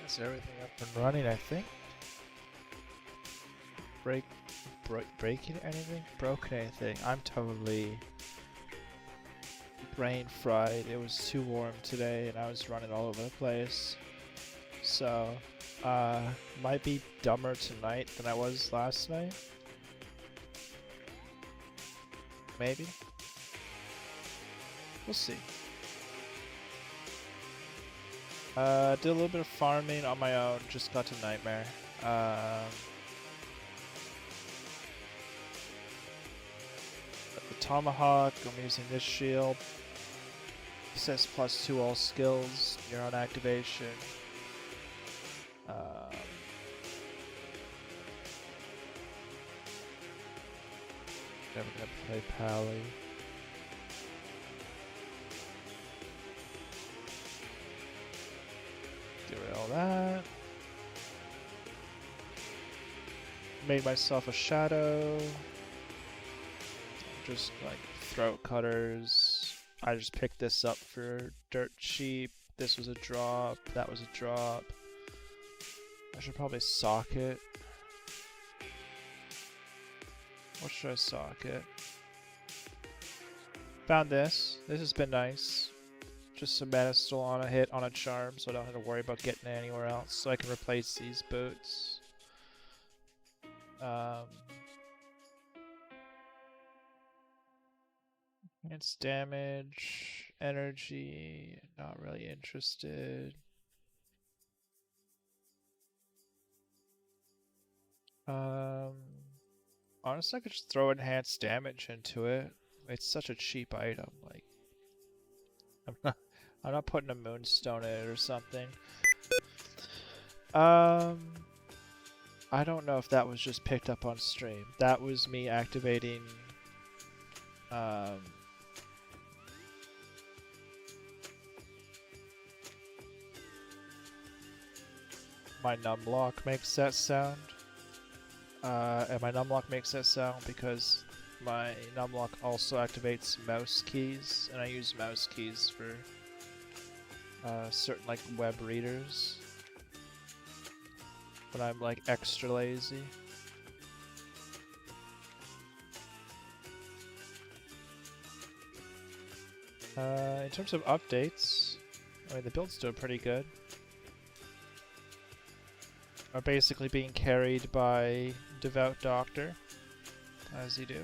Is everything up and running, I think? Breaking anything? Broken anything? I'm totally brain fried. It was too warm today and I was running all over the place. So, might be dumber tonight than I was last night. Maybe. We'll see. Did a little bit of farming on my own, just got to Nightmare. The Tomahawk, I'm using this shield. It says +2 all skills, neuron activation. Never gonna play Pally. Get rid of all that. Made myself a shadow. Just like throat cutters. I just picked this up for dirt cheap. This was a drop. That was a drop. I should probably sock it. What should I sock it? Found this. This has been nice. Just some Manistol on a hit on a charm, so I don't have to worry about getting it anywhere else. So I can replace these boots. It's damage, energy, not really interested. Honestly, I could just throw enhanced damage into it. It's such a cheap item. Like, I'm not putting a moonstone in it or something. I don't know if that was just picked up on stream. That was me activating my numlock makes that sound. And my numlock makes that sound because my numlock also activates mouse keys, and I use mouse keys for certain like web readers. But I'm like extra lazy. In terms of updates, I mean the build's still pretty good. Are basically being carried by Devout Doctor, as you do.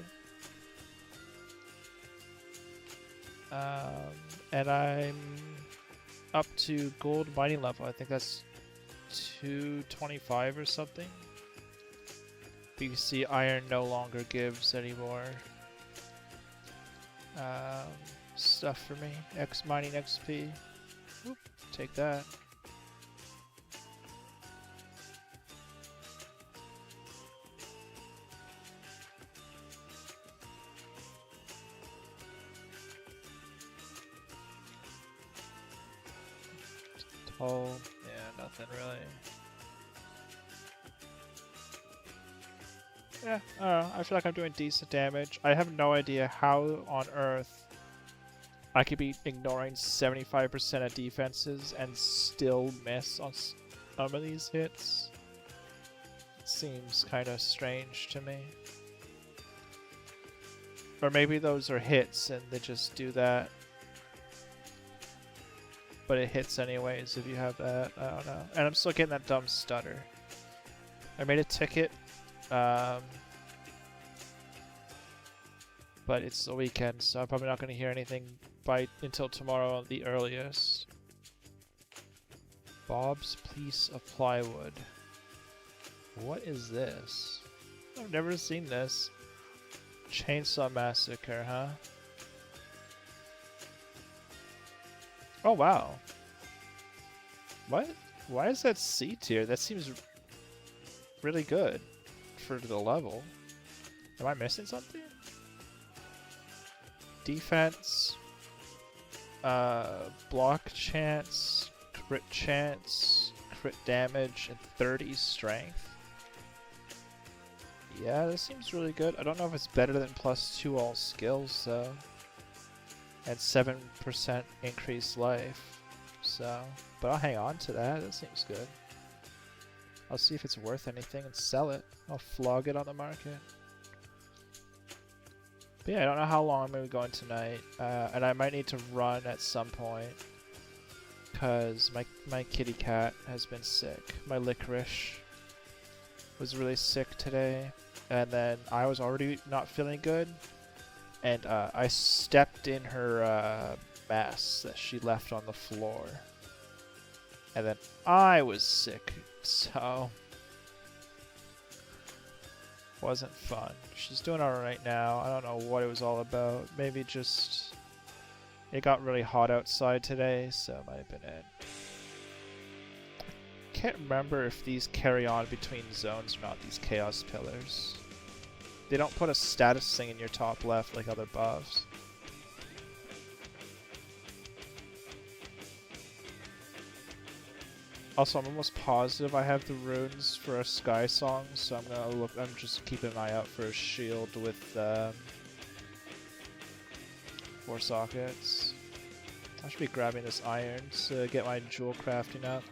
And I'm up to gold mining level. I think that's 225 or something. BC iron no longer gives anymore stuff for me. Mining XP. Oop, take that. Oh, yeah, nothing really. Yeah, I don't know. I feel like I'm doing decent damage. I have no idea how on earth I could be ignoring 75% of defenses and still miss on some of these hits. It seems kind of strange to me. Or maybe those are hits and they just do that. But it hits anyways if you have that. I don't know. And I'm still getting that dumb stutter. I made a ticket. But it's the weekend, so I'm probably not going to hear anything until tomorrow at the earliest. Bob's Piece of Plywood. What is this? I've never seen this. Chainsaw Massacre, huh? Oh wow. What? Why is that C tier? That seems really good for the level. Am I missing something? Defense, block chance, crit damage, and 30 strength. Yeah, this seems really good. I don't know if it's better than +2 all skills though. And 7% increased life. So, but I'll hang on to that. That seems good. I'll see if it's worth anything and sell it. I'll flog it on the market. But yeah, I don't know how long I'm going to be going tonight. And I might need to run at some point. Because my kitty cat has been sick. My licorice was really sick today. And then I was already not feeling good. And I stepped in her mess that she left on the floor. And then I was sick. So wasn't fun. She's doing alright now. I don't know what it was all about. Maybe just it got really hot outside today, so it might have been it. Can't remember if these carry on between zones or not, these chaos pillars. They don't put a status thing in your top left like other buffs. Also, I'm almost positive I have the runes for a Sky Song, so I'm gonna look. I'm just keeping an eye out for a shield with 4 sockets. I should be grabbing this iron to get my jewel crafting up.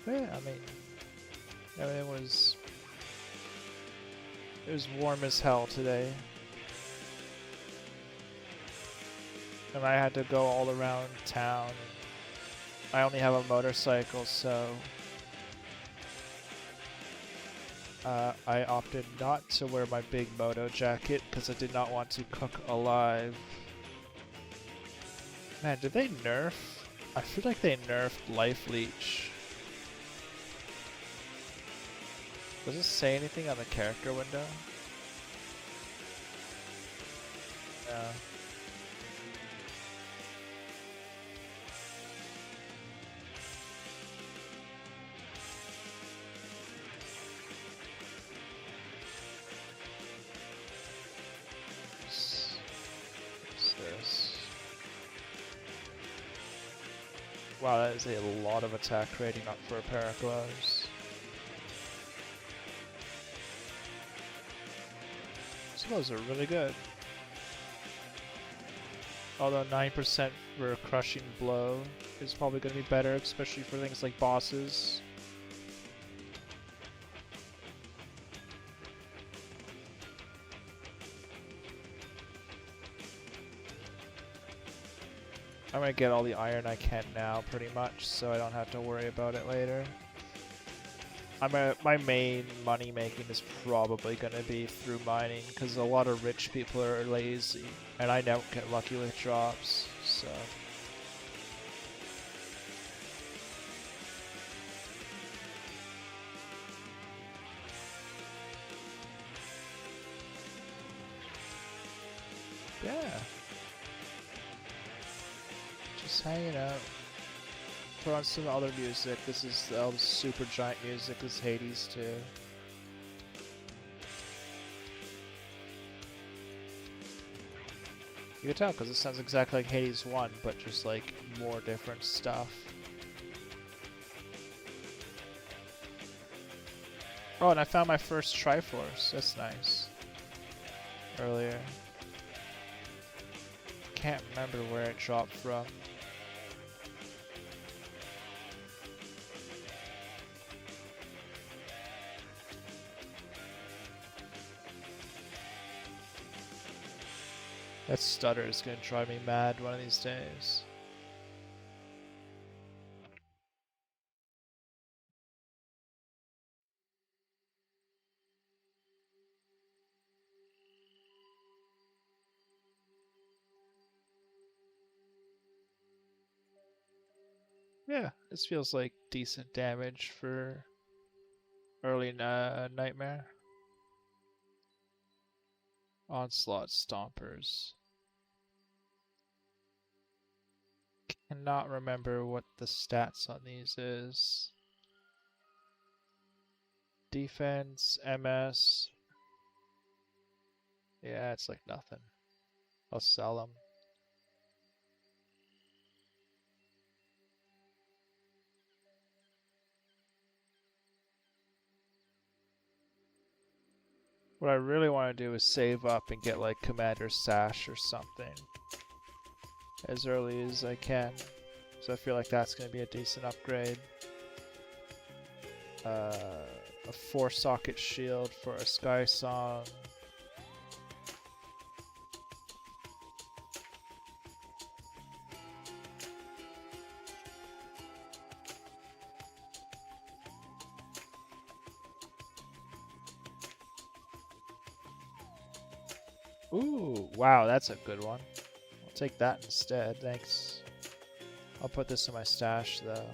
Yeah, I mean, it was warm as hell today. And I had to go all around town. I only have a motorcycle, so I opted not to wear my big moto jacket because I did not want to cook alive. Man, did they nerf? I feel like they nerfed Life Leech. Does it say anything on the character window? No. What's this? Wow, that is a lot of attack rating up for a pair of gloves. Those are really good. Although 9% for a crushing blow is probably going to be better, especially for things like bosses. I'm going to get all the iron I can now, pretty much, so I don't have to worry about it later. My main money making is probably going to be through mining, because a lot of rich people are lazy, and I don't get lucky with drops, so... yeah. Just hanging out. Put on some other music. This is super giant music. This is Hades too. You can tell because it sounds exactly like Hades 1, but just like more different stuff. Oh, and I found my first Triforce. That's nice. Earlier. Can't remember where it dropped from. That stutter is going to drive me mad one of these days. Yeah, this feels like decent damage for early Nightmare. Onslaught Stompers. Cannot remember what the stats on these is. Defense, MS. Yeah, it's like nothing. I'll sell them. What I really want to do is save up and get like Commander Sash or something as early as I can. So I feel like that's going to be a decent upgrade. A 4-socket shield for a Sky Song. Ooh, wow, that's a good one. I'll take that instead, thanks. I'll put this in my stash though.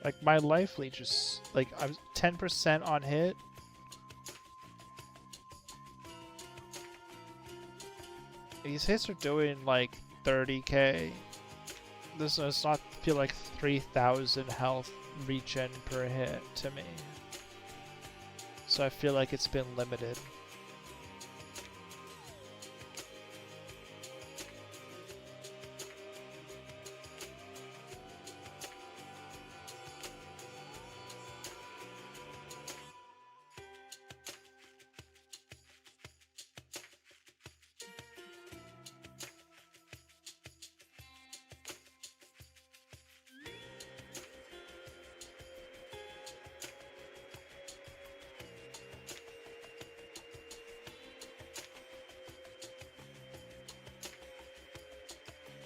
Like my life leech is like I'm 10% on hit. These hits are doing like 30k. This does not feel like 3,000 health regen per hit to me. So I feel like it's been limited.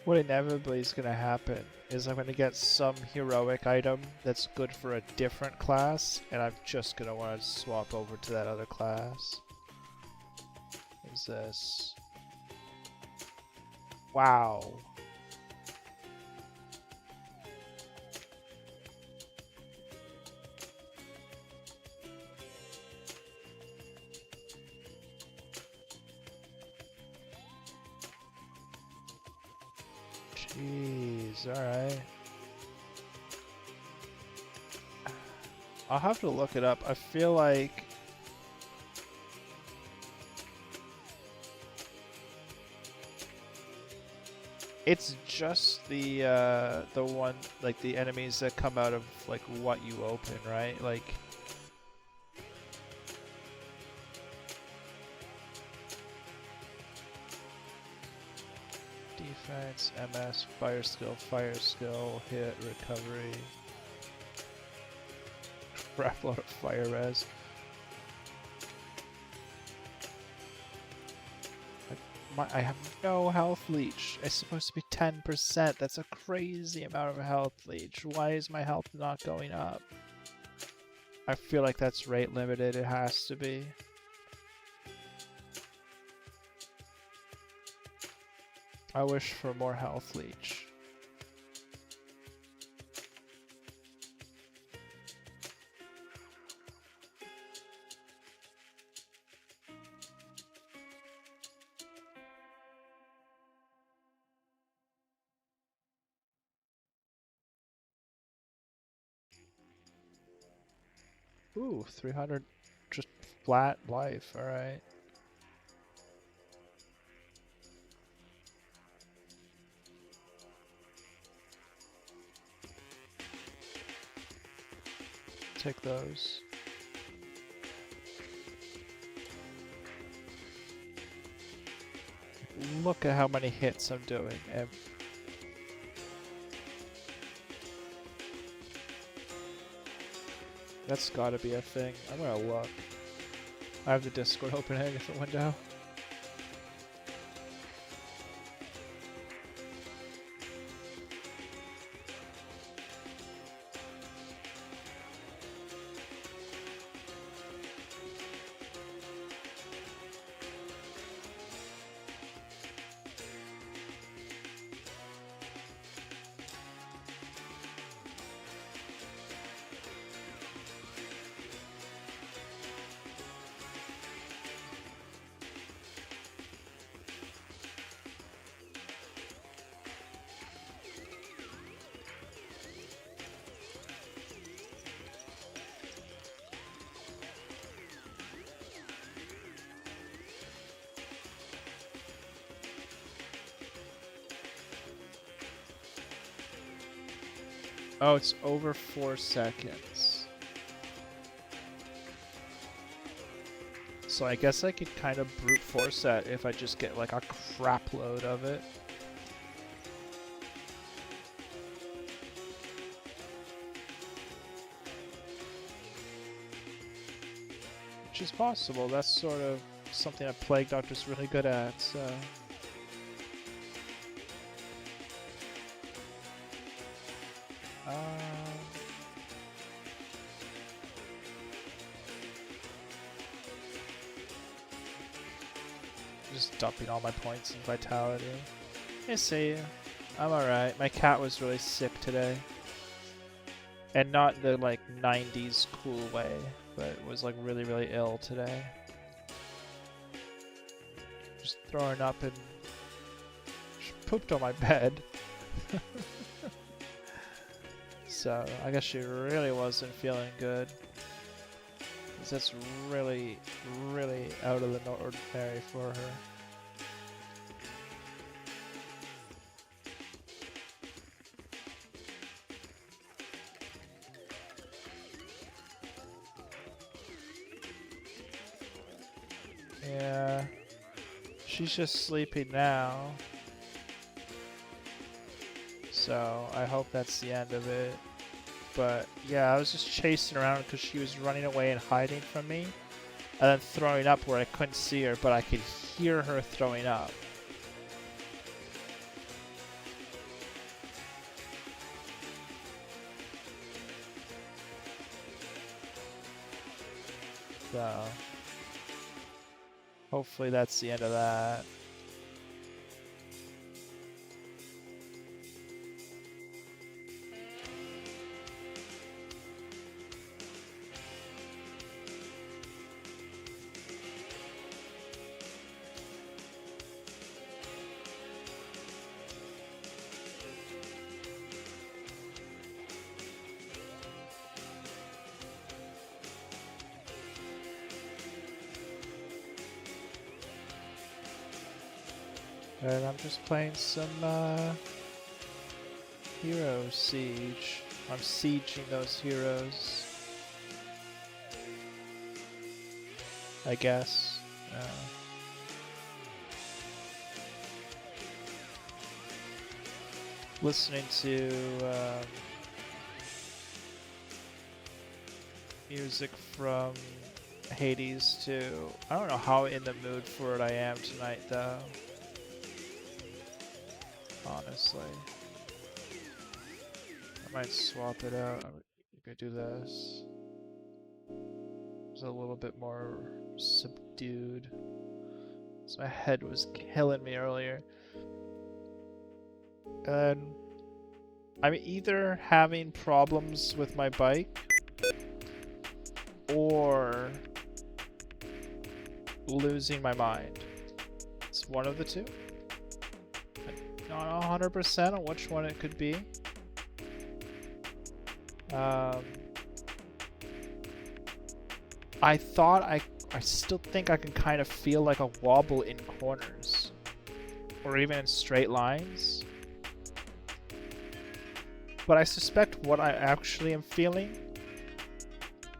What inevitably is going to happen is I'm going to get some heroic item that's good for a different class, and I'm just going to want to swap over to that other class. What is this? Wow. Jeez, alright. I'll have to look it up. I feel like it's just the one, like the enemies that come out of like what you open, right? Like defense, MS, fire skill, hit, recovery. Crap load of fire res. I have no health leech. It's supposed to be 10%. That's a crazy amount of health leech. Why is my health not going up? I feel like that's rate limited. It has to be. I wish for more health leech. Ooh, 300 just flat life, alright. Take those. Look at how many hits I'm doing. That's gotta be a thing. I'm gonna look. I have the Discord open in a different window. Oh, it's over 4 seconds. So I guess I could kind of brute force that if I just get like a crap load of it. Which is possible. That's sort of something a Plague Doctor's really good at, so... Just dumping all my points in Vitality. I see you. I'm alright. My cat was really sick today. And not the, like, 90s cool way, but it was, like, really, really ill today. Just throwing up and... She pooped on my bed. So, I guess she really wasn't feeling good. Because that's really, really out of the ordinary for her. Yeah, she's just sleeping now. So I hope that's the end of it. But yeah, I was just chasing around because she was running away and hiding from me. And then throwing up where I couldn't see her, but I could hear her throwing up. So hopefully that's the end of that. And I'm just playing some Hero Siege. I'm sieging those heroes, I guess. Listening to music from Hades too. I don't know how in the mood for it I am tonight though. Honestly. I might swap it out. You could do this. It's a little bit more subdued. So my head was killing me earlier. And I'm either having problems with my bike or losing my mind. It's one of the two. Not 100% on which one it could be. I thought I still think I can kind of feel like a wobble in corners or even in straight lines. But I suspect what I actually am feeling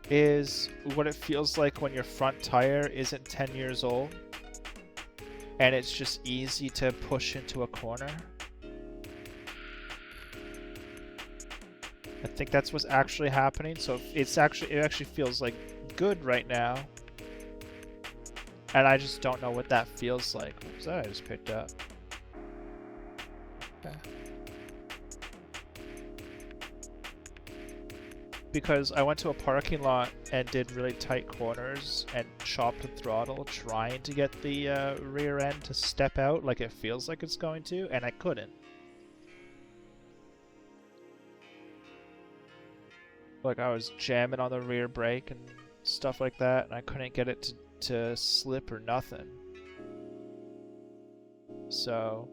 is what it feels like when your front tire isn't 10 years old and it's just easy to push into a corner. I think that's what's actually happening. So it actually feels like good right now. And I just don't know what that feels like. What was that I just picked up? Okay. Because I went to a parking lot and did really tight corners and chopped the throttle trying to get the rear end to step out like it feels like it's going to, and I couldn't. Like I was jamming on the rear brake and stuff like that, and I couldn't get it to slip or nothing. So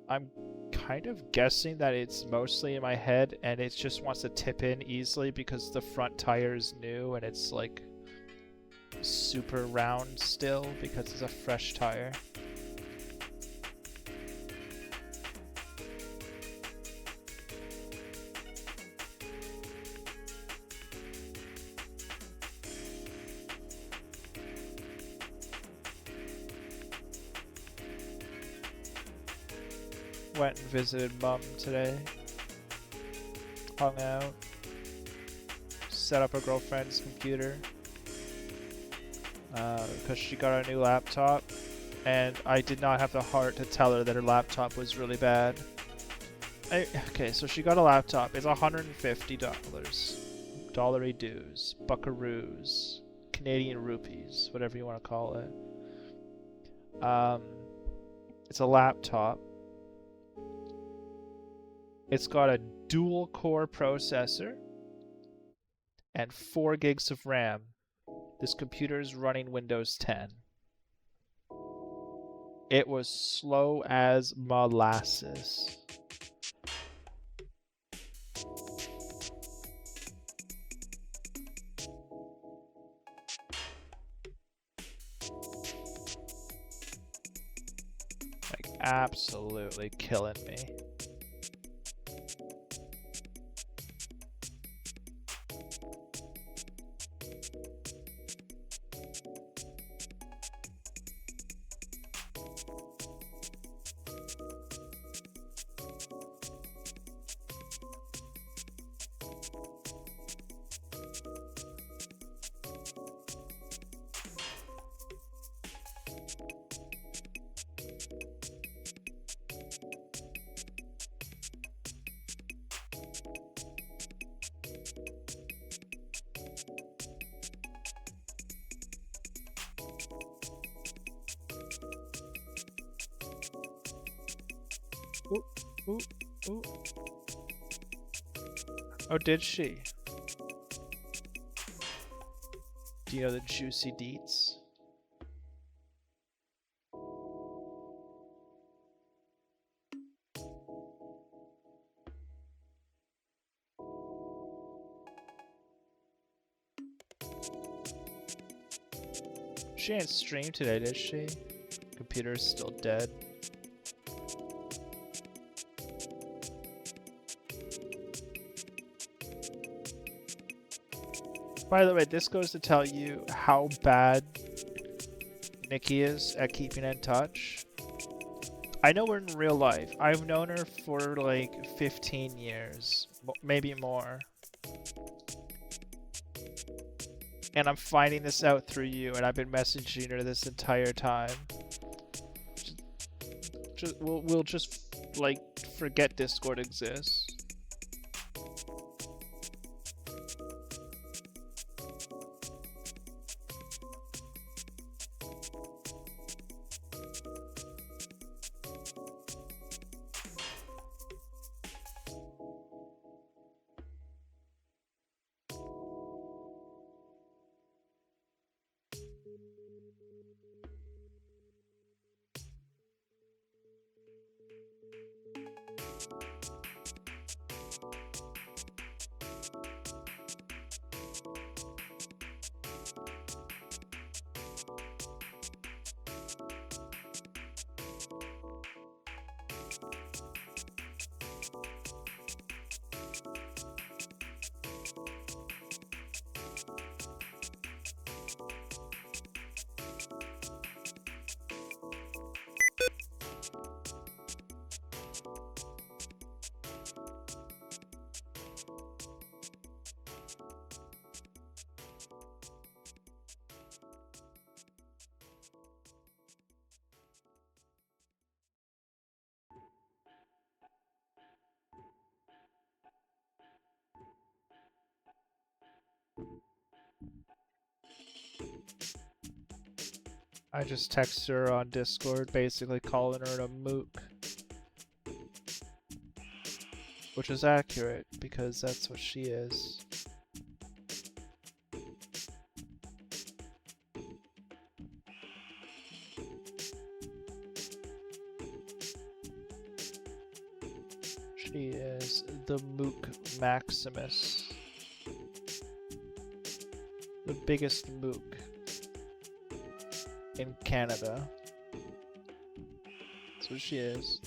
I'm kind of guessing that it's mostly in my head and it just wants to tip in easily because the front tire is new and it's like super round still because it's a fresh tire. went and visited Mum today. Hung out. Set up her girlfriend's computer. Because she got a new laptop. And I did not have the heart to tell her that her laptop was really bad. Okay, so she got a laptop. It's $150. Dollary dues. Buckaroos. Canadian rupees. Whatever you want to call it. It's a laptop. It's got a dual core processor and 4 gigs of RAM. This computer is running Windows 10. It was slow as molasses. Like, absolutely killing me. Ooh, ooh. Oh, did she? Do you know the juicy deets? She ain't streamed today, did she? Computer's still dead. By the way, this goes to tell you how bad Nikki is at keeping in touch. I know her in real life. I've known her for like 15 years, maybe more. And I'm finding this out through you, and I've been messaging her this entire time. We'll just like forget Discord exists. I just texted her on Discord, basically calling her a mook. Which is accurate, because that's what she is. She is the Mook Maximus. The biggest mook in Canada. That's what she is.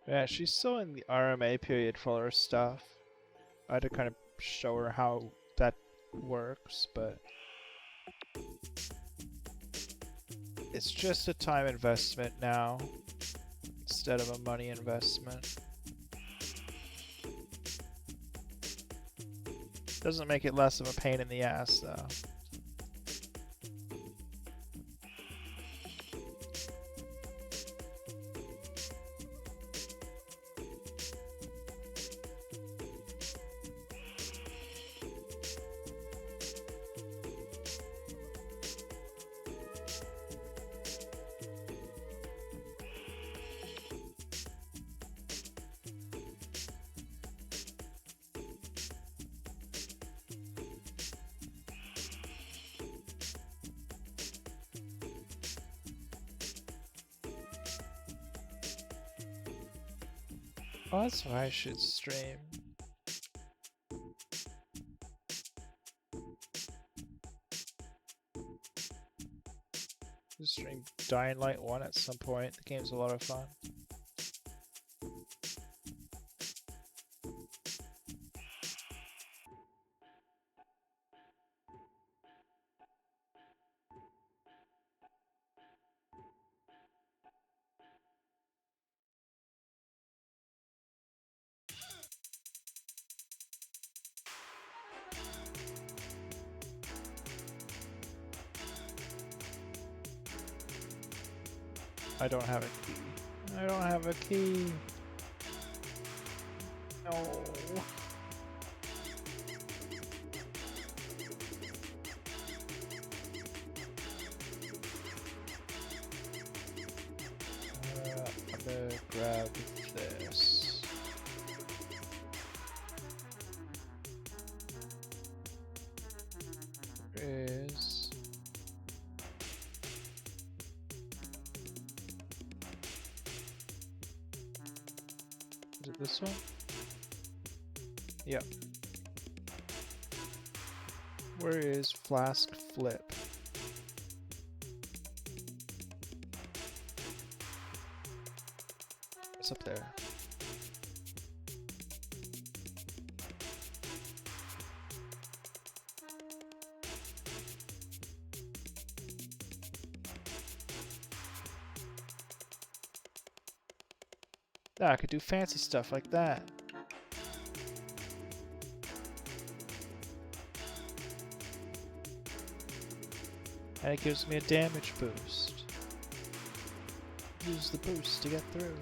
Yeah, she's still in the RMA period for her stuff. I had to kind of show her how that works, but it's just a time investment now instead of a money investment. Doesn't make it less of a pain in the ass, though. Oh, that's why I should stream. Stream Dying Light 1 at some point. The game's a lot of fun. I don't have a key. I don't have a key. No. I'm gonna grab this. There is. Is it this one? Yep. Where is Flask Flip? It's up there. Yeah, I could do fancy stuff like that. And it gives me a damage boost. Use the boost to get through.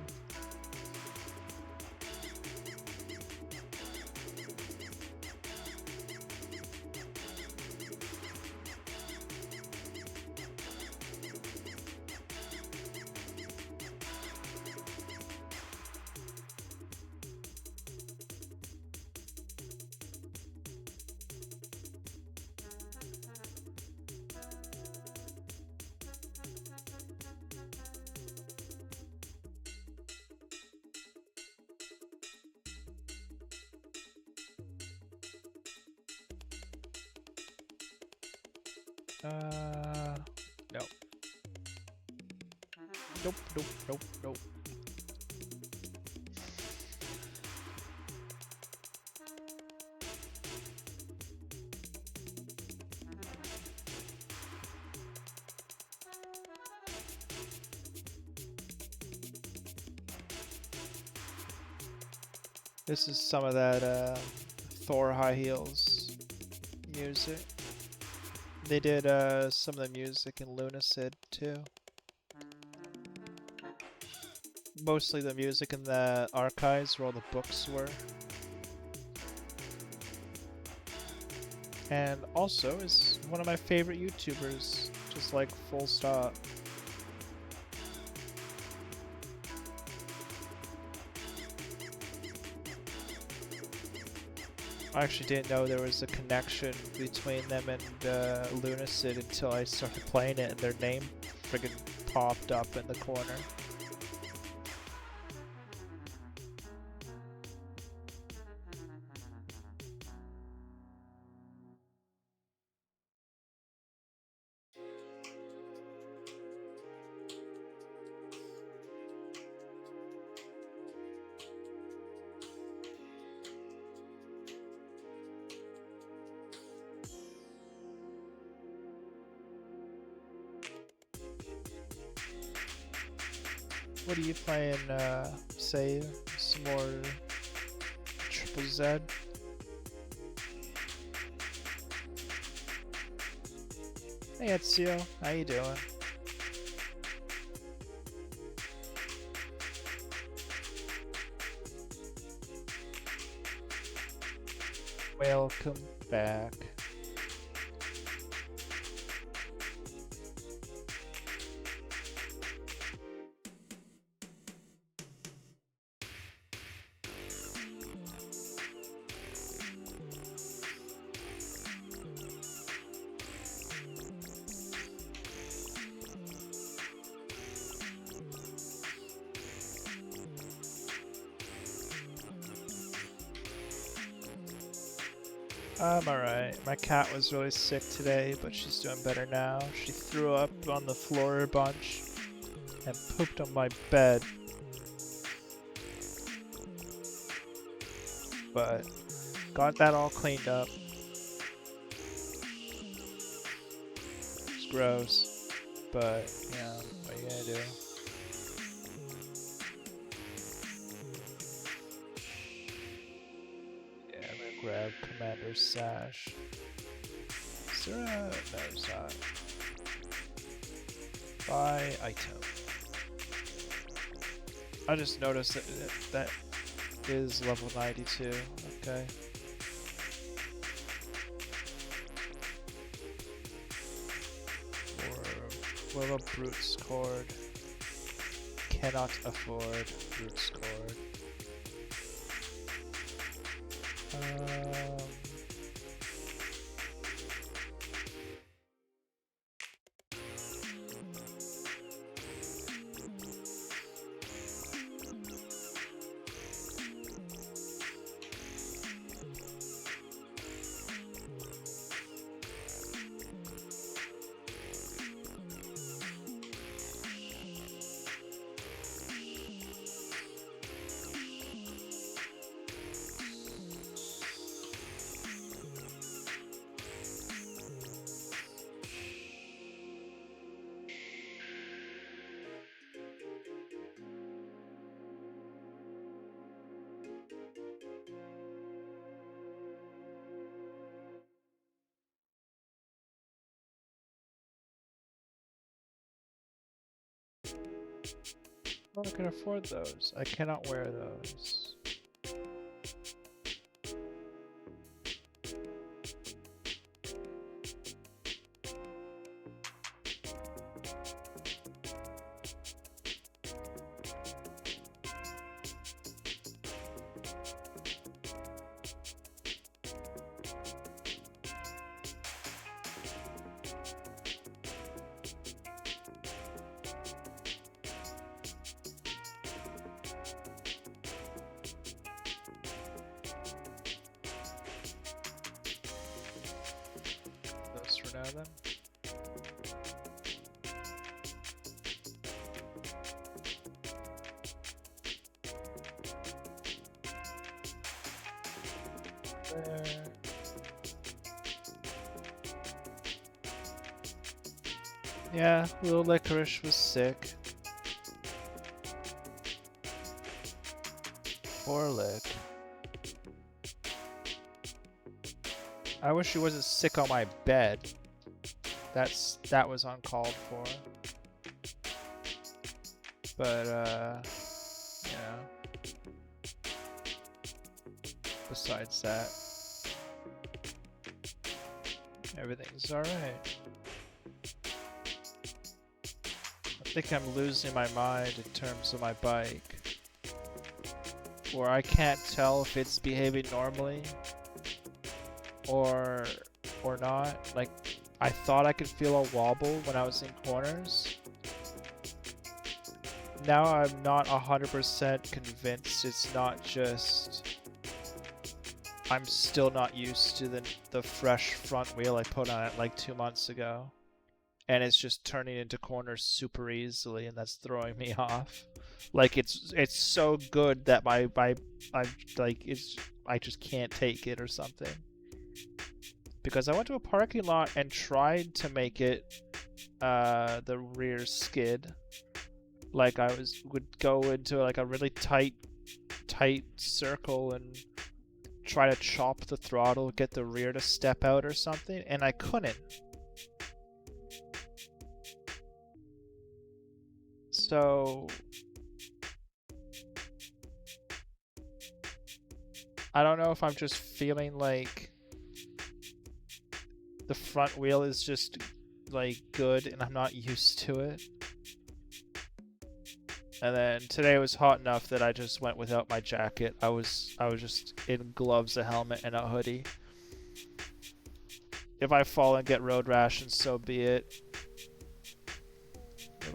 No. Nope, nope, nope, nope. This is some of that Thor High Heels music. They did some of the music in Lunacid too. Mostly the music in the archives where all the books were. And also is one of my favorite YouTubers, just like full stop. I actually didn't know there was a connection between them and Lunacid until I started playing it and their name friggin' popped up in the corner. What are you playing, Save? Some more Triple Z? Hey Ezio, how you doing? Welcome back. I'm alright. My cat was really sick today, but she's doing better now. She threw up on the floor a bunch and pooped on my bed. But got that all cleaned up. It's gross, but yeah, what are you gonna do? Grab Commander's Sash. Is there a... no, there's not. Buy item. I just noticed that that is level 92. Okay. Or what about Brute's Cord? Cannot afford Brute's Cord. Well, I can afford those. I cannot wear those. Then. There. Yeah, little Licorice was sick. Poor Lick. I wish he wasn't sick on my bed. That was uncalled for. But yeah. Besides that, everything's alright. I think I'm losing my mind in terms of my bike. Where I can't tell if it's behaving normally or not. Like, I thought I could feel a wobble when I was in corners. Now I'm not 100% convinced it's not just... I'm still not used to the fresh front wheel I put on it like 2 months ago. And it's just turning into corners super easily, and that's throwing me off. Like, it's so good that I just can't take it or something. Because I went to a parking lot and tried to make it the rear skid Like I would go into like a really tight circle and try to chop the throttle, get the rear to step out or something, and I couldn't. So I don't know if I'm just feeling like the front wheel is just like good and I'm not used to it. And then today was hot enough that I just went without my jacket. I was just in gloves, a helmet, and a hoodie. If I fall and get road rash, and so be it. It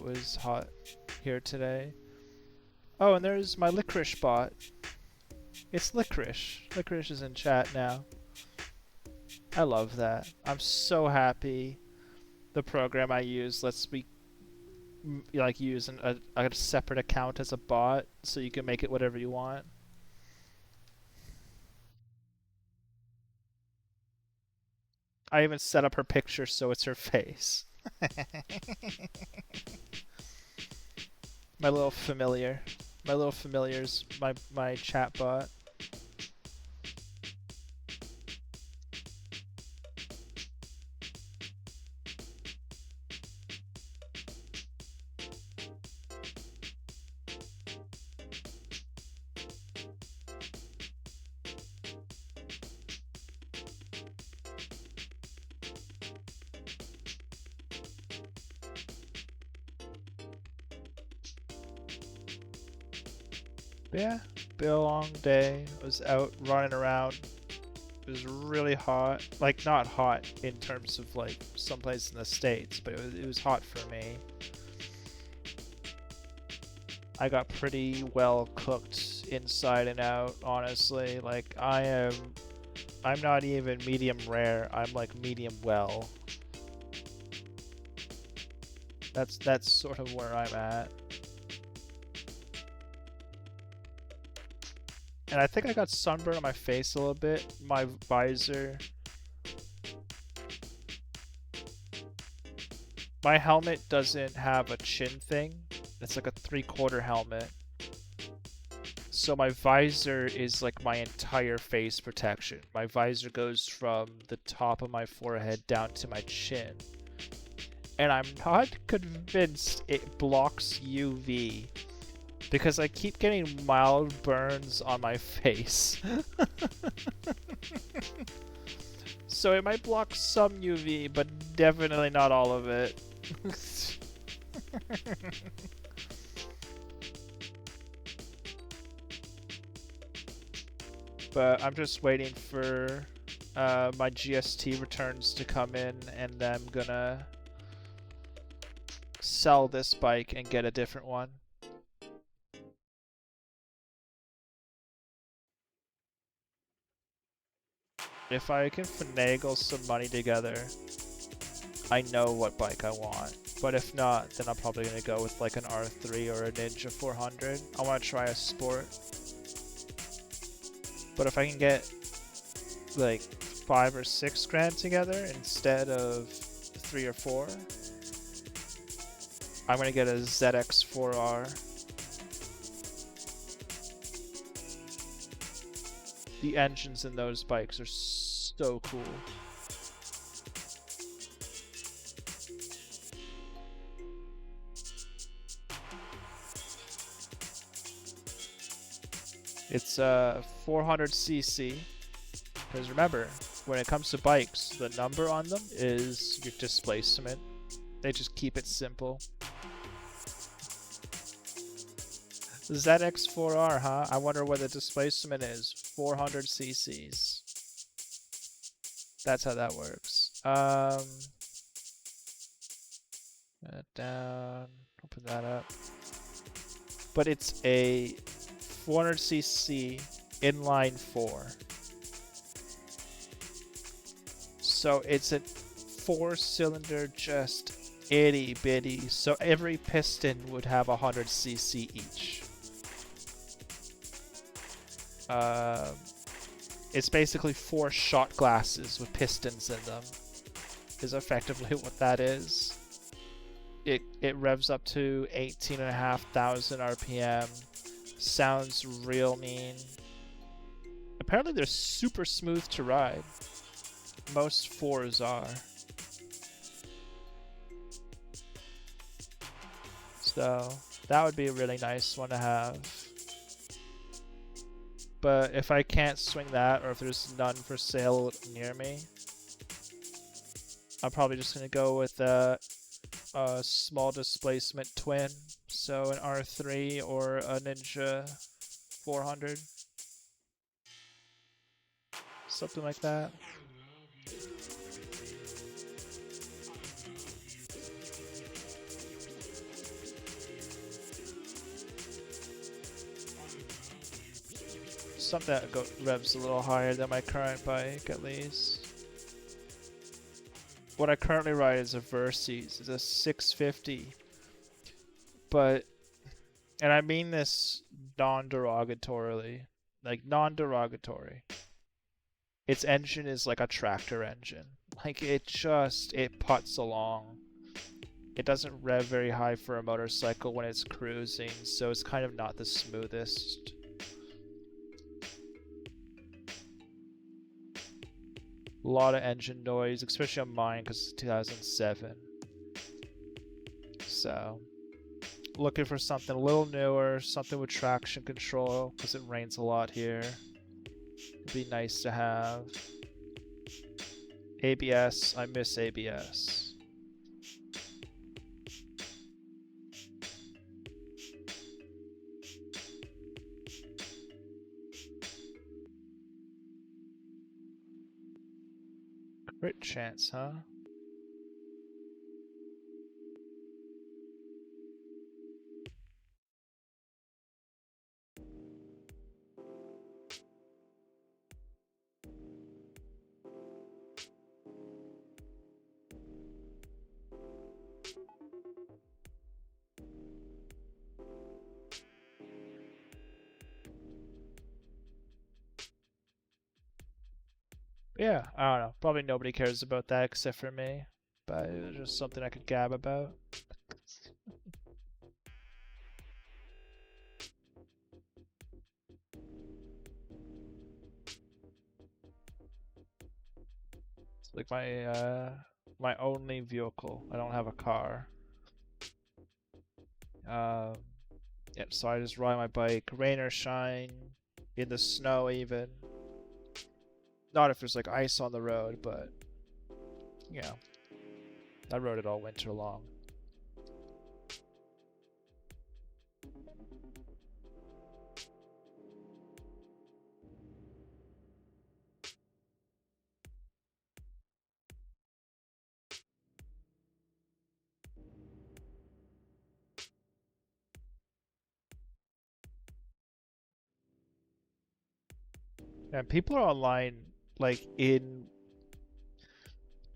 was hot here today. Oh, and there's my Licorice bot. It's Licorice. Licorice is in chat now. I love that. I'm so happy the program I use lets me like use a separate account as a bot, so you can make it whatever you want. I even set up her picture so it's her face. My little familiar. My little familiar's my chat bot. Yeah, been a long day. I was out running around. It was really hot. Like, not hot in terms of like someplace in the States, but it was hot for me. I got pretty well cooked inside and out, honestly. Like, I'm not even medium rare. I'm like medium well. That's sort of where I'm at. And I think I got sunburn on my face a little bit. My visor. My helmet doesn't have a chin thing. It's like a 3/4 helmet. So my visor is like my entire face protection. My visor goes from the top of my forehead down to my chin. And I'm not convinced it blocks UV. Because I keep getting mild burns on my face. So it might block some UV, but definitely not all of it. But I'm just waiting for my GST returns to come in, and then I'm gonna sell this bike and get a different one. If I can finagle some money together, I know what bike I want. But if not, then I'm probably going to go with like an R3 or a Ninja 400. I want to try a sport. But if I can get like 5 or 6 grand together instead of 3 or 4, I'm going to get a ZX4R. The engines in those bikes are so cool. It's 400cc. Because remember, when it comes to bikes, the number on them is your displacement. They just keep it simple. ZX4R, huh? I wonder what the displacement is. 400 cc's. That's how that works. That down. Open that up. But it's a 400 cc inline 4. So it's a 4-cylinder, just itty bitty. So every piston would have 100 cc each. It's basically 4 shot glasses with pistons in them, is effectively what that is. it revs up to 18,500 RPM. Sounds real mean. Apparently they're super smooth to ride. Most 4s are. So that would be a really nice one to have. But if I can't swing that, or if there's none for sale near me, I'm probably just going to go with a small displacement twin. So an R3 or a Ninja 400. Something like that. Something that revs a little higher than my current bike, at least. What I currently ride is a Versys. It's a 650. But, and I mean this non-derogatorily. Like, non-derogatory. Its engine is like a tractor engine. Like, it puts along. It doesn't rev very high for a motorcycle when it's cruising, so it's kind of not the smoothest. A lot of engine noise, especially on mine because it's 2007. So, looking for something a little newer, something with traction control because it rains a lot here. It'd be nice to have. ABS, I miss ABS. Crit chance, huh? Yeah, I don't know. Probably nobody cares about that except for me. But it was just something I could gab about. It's like my only vehicle. I don't have a car. Yeah, so I just ride my bike, rain or shine, in the snow even. Not if there's like ice on the road, but yeah, I rode it all winter long. And people are online, like in.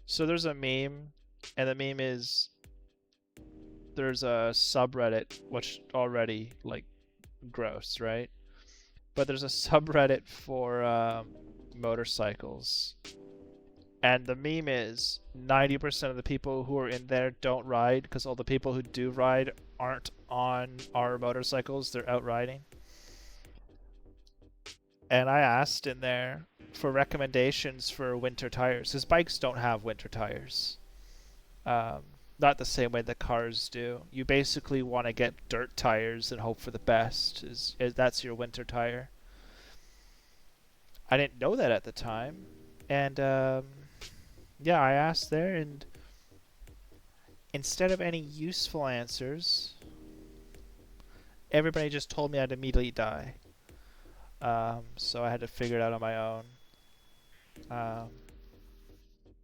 So there's a meme, and the meme is there's a subreddit, which already like gross, right? But there's a subreddit for motorcycles, and the meme is 90% of the people who are in there don't ride because all the people who do ride aren't on our motorcycles; they're out riding. And I asked in there for recommendations for winter tires. His bikes don't have winter tires. Um, Not the same way the cars do. You basically want to get dirt tires and hope for the best. Is that's your winter tire? I didn't know that at the time, and yeah, I asked there, and instead of any useful answers, everybody just told me I'd immediately die. So I had to figure it out on my own. Um,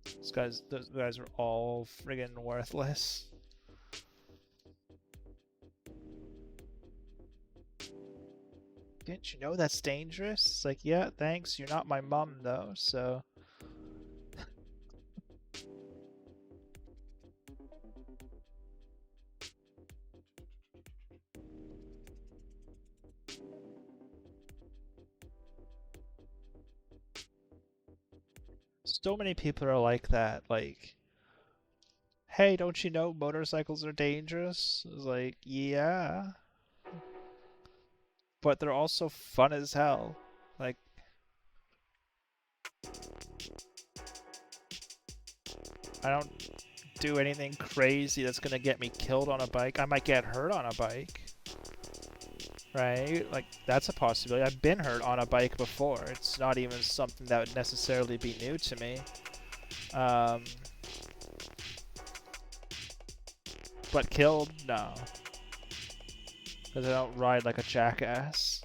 those guys are all friggin' worthless. Didn't you know that's dangerous? It's like, yeah, thanks. You're not my mom though, so. So many people are like that. Like, hey, don't you know motorcycles are dangerous? It's like, yeah, but they're also fun as hell. Like, I don't do anything crazy that's gonna get me killed on a bike. I might get hurt on a bike, right? Like, that's a possibility. I've been hurt on a bike before. It's not even something that would necessarily be new to me. Um, but killed? No. Because I don't ride like a jackass.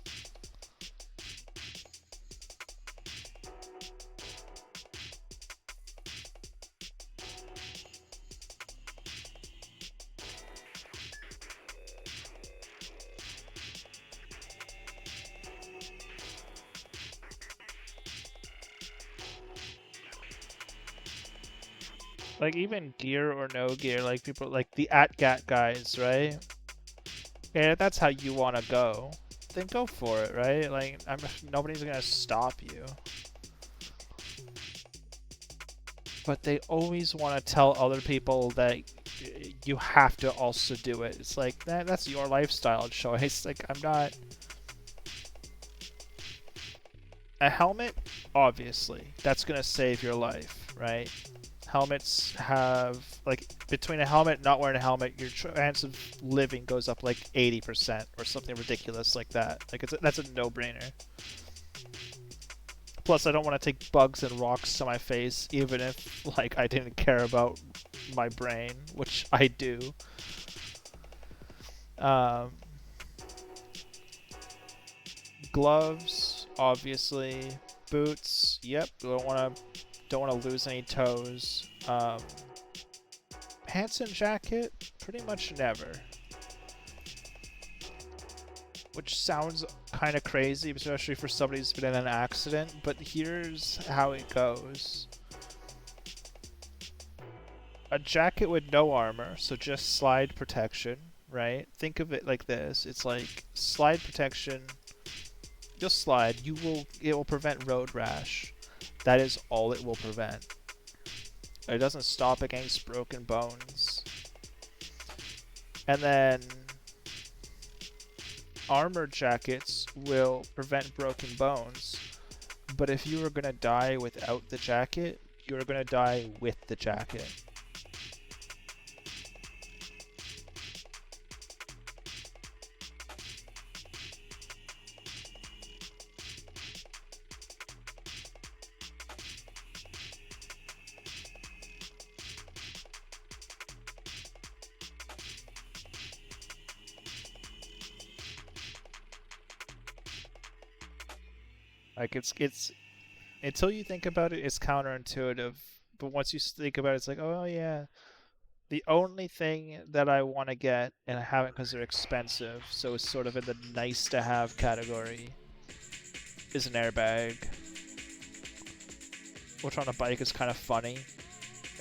Like, even gear or no gear, like people like the AtGat guys, right? Yeah, if that's how you want to go, then go for it, right? Like, nobody's gonna stop you. But they always want to tell other people that you have to also do it. It's like, that's your lifestyle choice. Like, I'm not... A helmet, obviously, that's gonna save your life, right? Helmets have, like, between a helmet and not wearing a helmet, your chance of living goes up like 80% or something ridiculous like that. Like, that's a no-brainer. Plus, I don't want to take bugs and rocks to my face, even if, like, I didn't care about my brain, which I do. Gloves, obviously. Boots, yep. Don't want to lose any toes. Pants and jacket, pretty much never. Which sounds kind of crazy, especially for somebody who's been in an accident, but here's how it goes. A jacket with no armor, so just slide protection, right? Think of it like this. It's like slide protection. You'll slide. It will prevent road rash. That is all it will prevent. It doesn't stop against broken bones. And then armor jackets will prevent broken bones, but if you were gonna die without the jacket, you're gonna die with the jacket. Like, it's until you think about it, it's counterintuitive. But once you think about it, it's like, oh yeah, the only thing that I want to get, and I haven't because they're expensive, so it's sort of in the nice to have category, is an airbag. Which on a bike is kind of funny.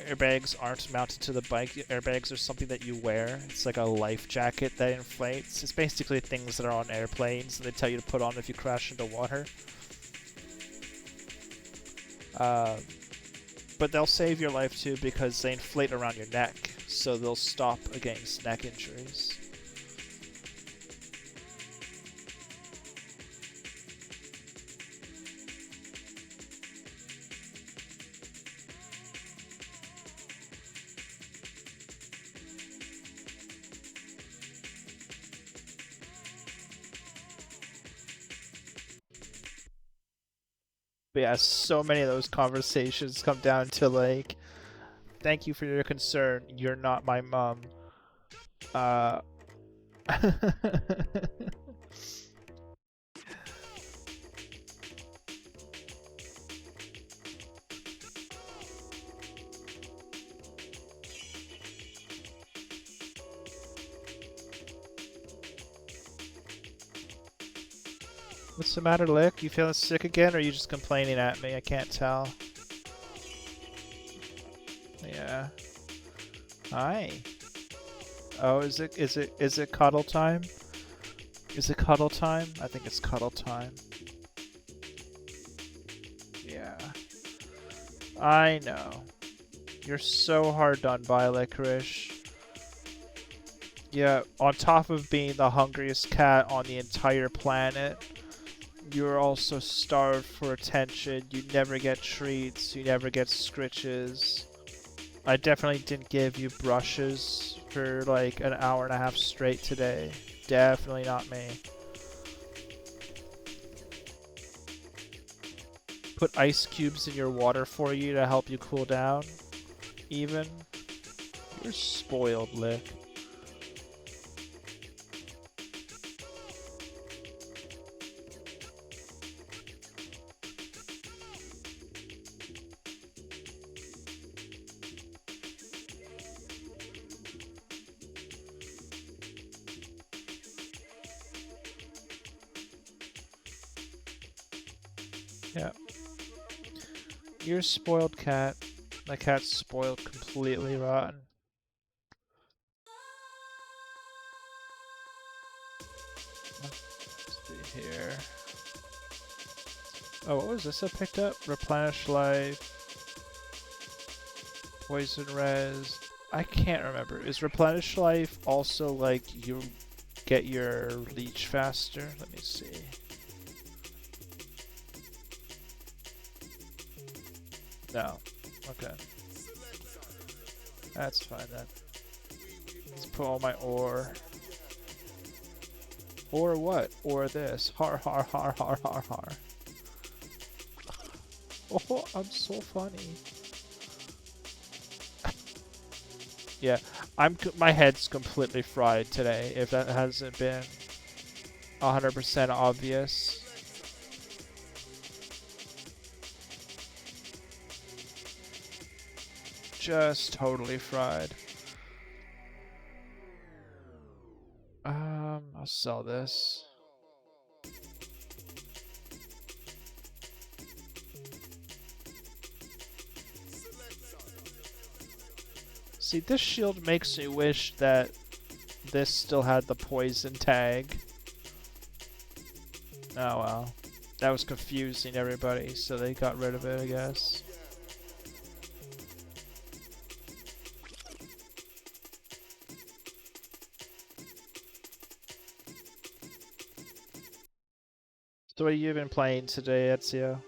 Airbags aren't mounted to the bike. Airbags are something that you wear. It's like a life jacket that inflates. It's basically things that are on airplanes and they tell you to put on if you crash into water. But they'll save your life too because they inflate around your neck, so they'll stop against neck injuries. But yeah, so many of those conversations come down to like, thank you for your concern, you're not my mom. What's the matter, Lick? You feeling sick again, or are you just complaining at me? I can't tell. Yeah. Hi. Oh, is it cuddle time? Is it cuddle time? I think it's cuddle time. Yeah. I know. You're so hard done by, Licorice. Yeah, on top of being the hungriest cat on the entire planet, you're also starved for attention. You never get treats, you never get scritches. I definitely didn't give you brushes for like an hour and a half straight today. Definitely not me. Put ice cubes in your water for you to help you cool down. Even. You're spoiled, Lick. Yeah. You're a spoiled cat. My cat's spoiled completely rotten. Let's see here. Oh, what was this I picked up? Replenish life. Poison res. I can't remember. Is replenish life also like you get your leech faster? Let me see. No. Okay. That's fine then. Let's put all my ore. Or what? Or this. Har har har har har har. Oh, I'm so funny. Yeah, my head's completely fried today, if that hasn't been 100% obvious. Just totally fried. I'll sell this. See, this shield makes me wish that this still had the poison tag. Oh well. That was confusing everybody, so they got rid of it, I guess. So what have you been playing today, Ezio?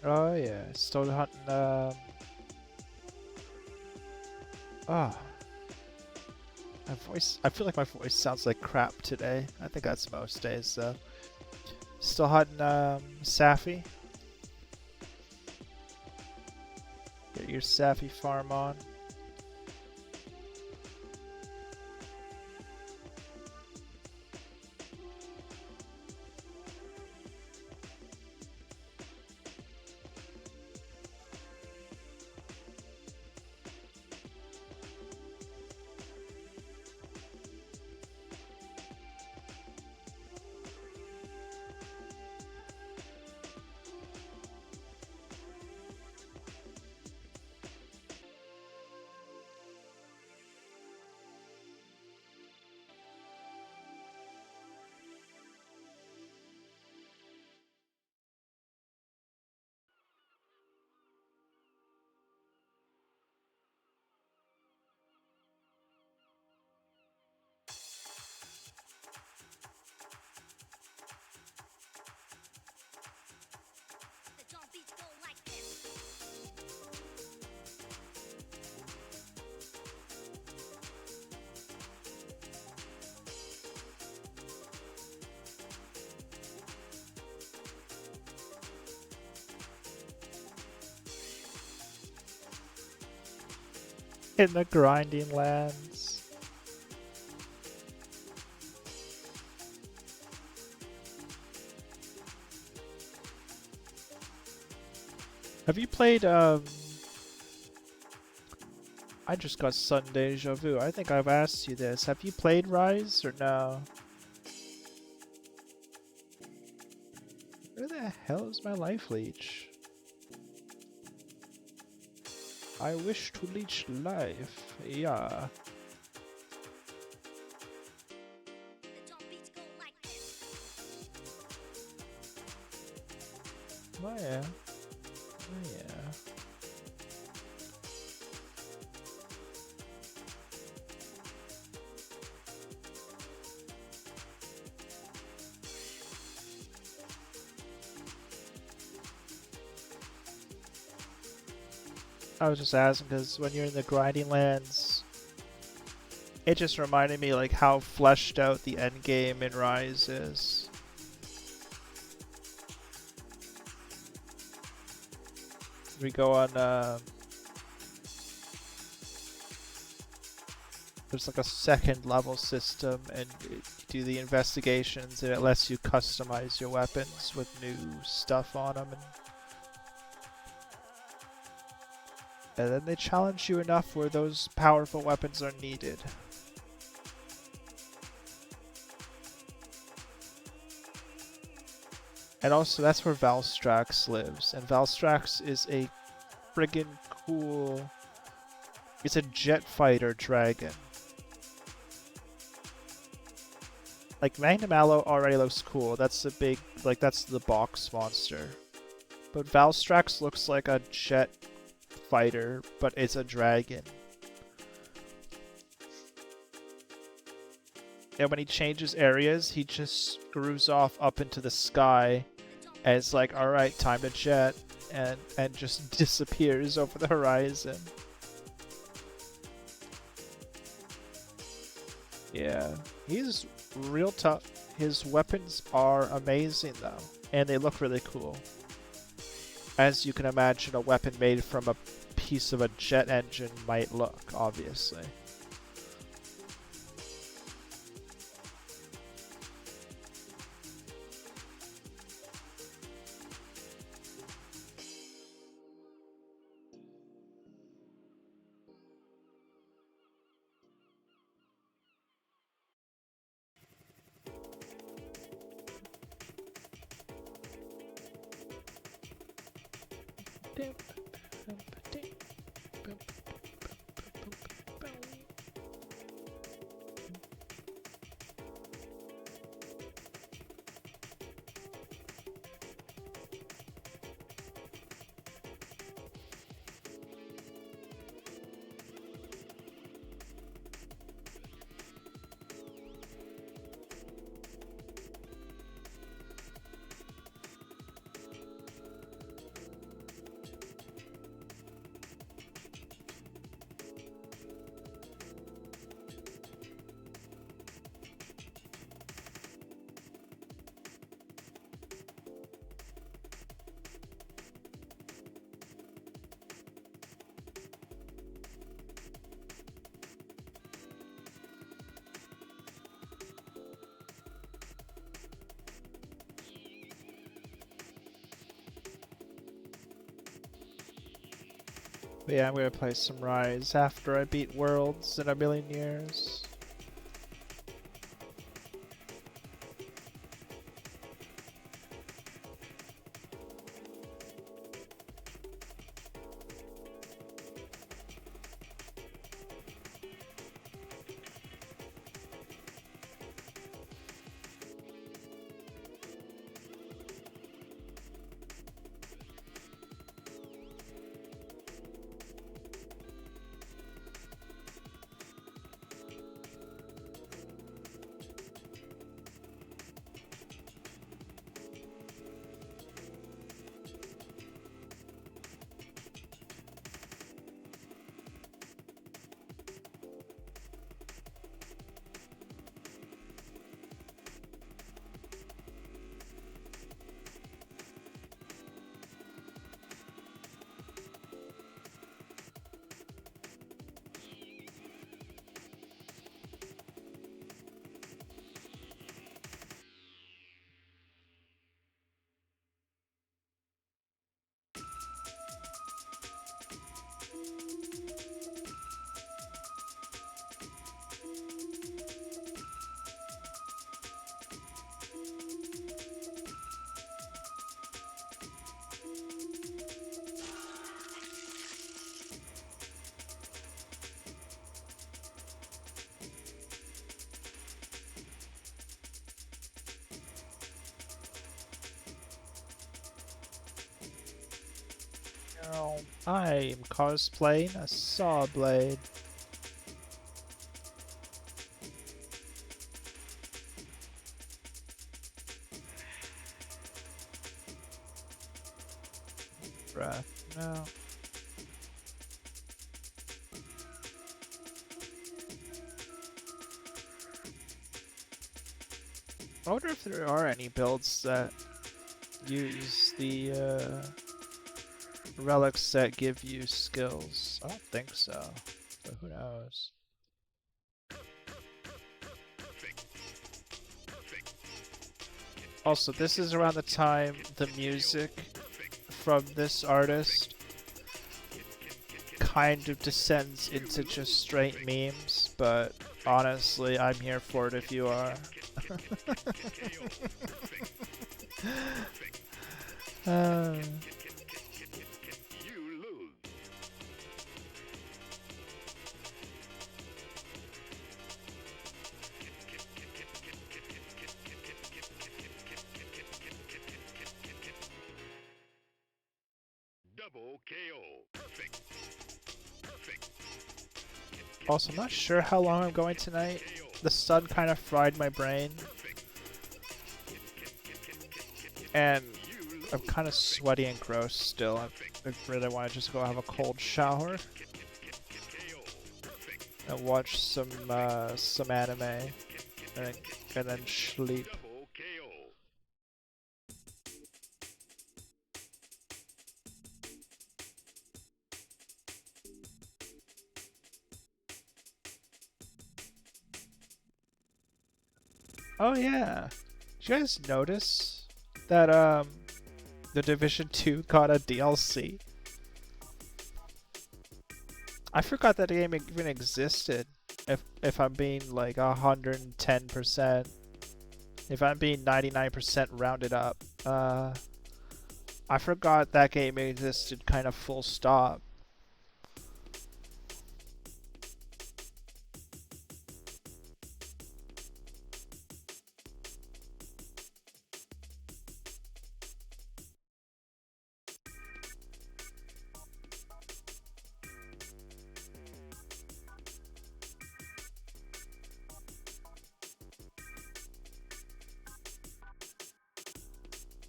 Oh yeah, still hunting, Oh. My voice, I feel like my voice sounds like crap today. I think that's most days, though. Still hunting, Safi. Get your Safi farm on. In the grinding lands. Have you played, I just got sudden deja vu. I think I've asked you this. Have you played Rise or no? Where the hell is my life leech? I wish to leech life. Yeah. Oh yeah. Oh yeah. I was just asking because when you're in the grinding lands, it just reminded me like how fleshed out the end game in Rise is. We go on, there's like a second level system and you do the investigations and it lets you customize your weapons with new stuff on them. And then they challenge you enough where those powerful weapons are needed. And also, that's where Valstrax lives. And Valstrax is a friggin' cool... It's a jet fighter dragon. Like, Magnum Aloe already looks cool. That's the big... Like, that's the box monster. But Valstrax looks like a jet fighter, but it's a dragon. And when he changes areas, he just screws off up into the sky, and it's like, alright, time to jet, and just disappears over the horizon. Yeah, he's real tough. His weapons are amazing though, and they look really cool. As you can imagine, a weapon made from a piece of a jet engine might look, obviously. But yeah, I'm gonna play some Rise after I beat Worlds in a million years. Oh, I'm cosplaying a saw blade. Breath. No. I wonder if there are any builds that use the relics that give you skills. I don't think so, but who knows? Also, this is around the time the music from this artist kind of descends into just straight memes, but honestly, I'm here for it if you are. Double KO. Also, I'm not sure how long I'm going tonight. The sun kind of fried my brain. And I'm kind of sweaty and gross still. I really want to just go have a cold shower. And watch some anime. And then sleep. Oh yeah. Did you guys notice that the Division 2 got a DLC? I forgot that game even existed. If I'm being like 110%, if I'm being 99% rounded up, I forgot that game existed kind of full stop.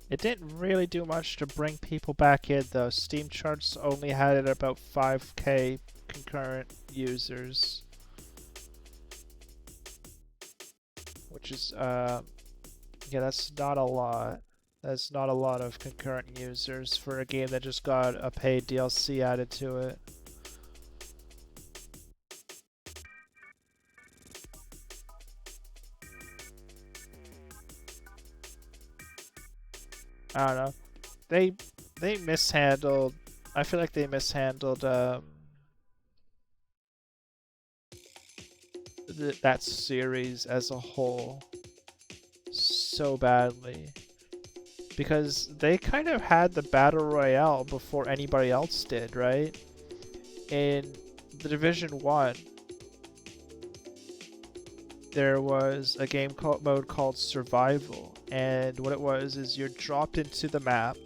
It didn't really do much to bring people back in though. Steam charts only had it about 5k concurrent users. Which is, yeah, that's not a lot. That's not a lot of concurrent users for a game that just got a paid DLC added to it. I don't know. They mishandled. I feel like they mishandled that series as a whole so badly, because they kind of had the battle royale before anybody else did, right? In the Division 1, there was a game mode called Survival, and what it was is you're dropped into the map,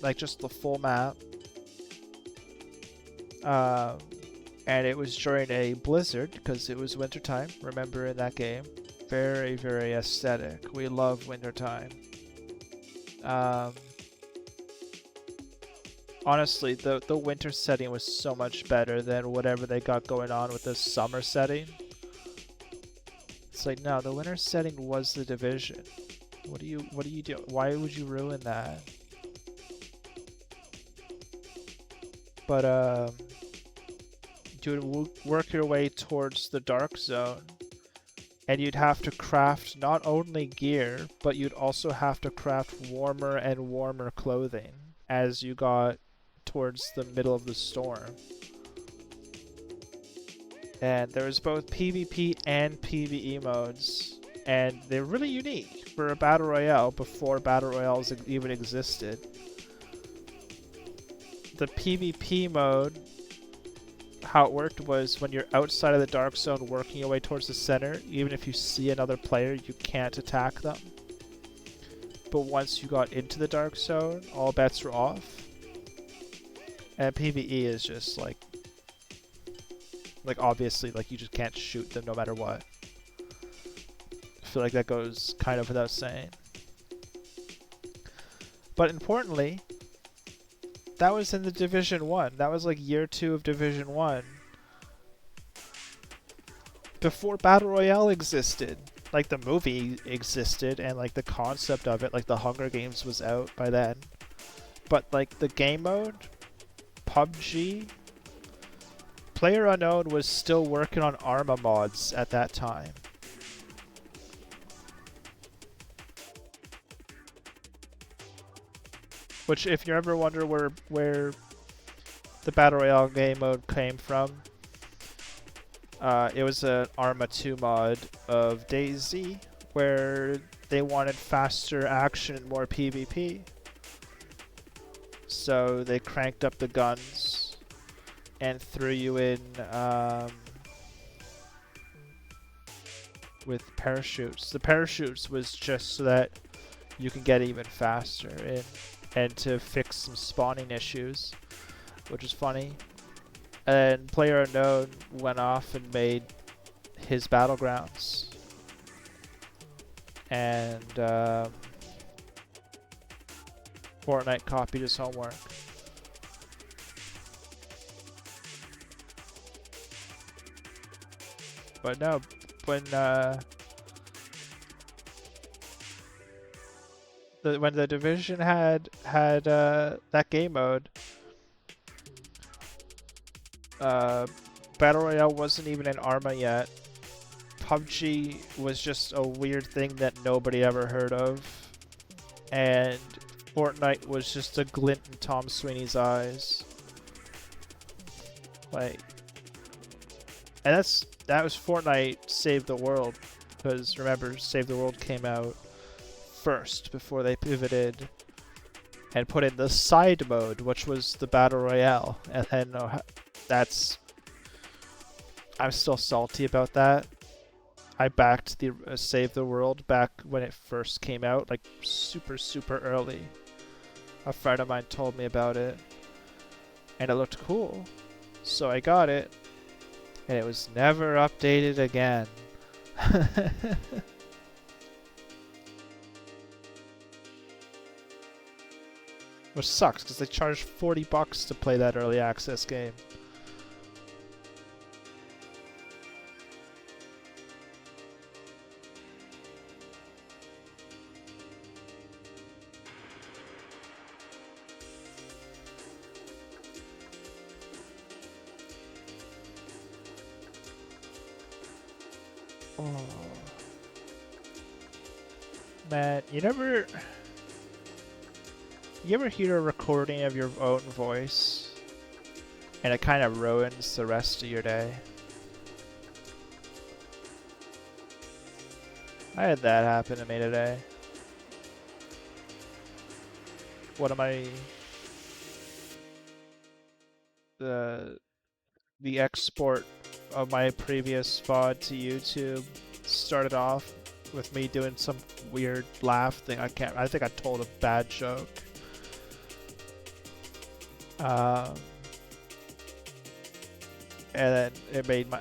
like just the full map, and it was during a blizzard because it was wintertime. Remember in that game, very, very aesthetic. We love wintertime. Honestly, the winter setting was so much better than whatever they got going on with the summer setting. It's like, no, the winter setting was the Division. What do you do? Why would you ruin that? But you would work your way towards the Dark Zone, and you'd have to craft not only gear, but you'd also have to craft warmer and warmer clothing as you got towards the middle of the storm. And there was both PvP and PvE modes, and they're really unique for a Battle Royale before Battle Royales even existed. The PvP mode, how it worked was when you're outside of the Dark Zone working your way towards the center, even if you see another player, you can't attack them. But once you got into the Dark Zone, all bets were off. And PvE is just like obviously like you just can't shoot them no matter what. I feel like that goes kind of without saying. But importantly, that was in the Division 1. That was like year 2 of Division 1. Before Battle Royale existed. Like the movie existed and like the concept of it, like the Hunger Games was out by then. But like the game mode, PUBG, PlayerUnknown was still working on Arma mods at that time. Which, if you ever wonder where the Battle Royale game mode came from, it was an Arma 2 mod of DayZ, where they wanted faster action and more PvP. So they cranked up the guns and threw you in with parachutes. The parachutes was just so that you can get even faster and to fix some spawning issues, which is funny. And PlayerUnknown went off and made his Battlegrounds. And Fortnite copied his homework. But no, when the Division had that game mode, Battle Royale wasn't even in Arma yet. PUBG was just a weird thing that nobody ever heard of, and Fortnite was just a glint in Tom Sweeney's eyes. Like, and that was Fortnite Save the World, because remember, Save the World came out first before they pivoted and put in the side mode, which was the Battle Royale, and then I'm still salty about that. I backed the Save the World back when it first came out, like super early. A friend of mine told me about it, and it looked cool, so I got it, and it was never updated again. Which sucks, because they charged $40 to play that early access game. Oh. Man, you ever hear a recording of your own voice and it kind of ruins the rest of your day? I had that happen to me today. One of my the export of my previous VOD to YouTube started off with me doing some weird laugh thing. I think I told a bad joke. And then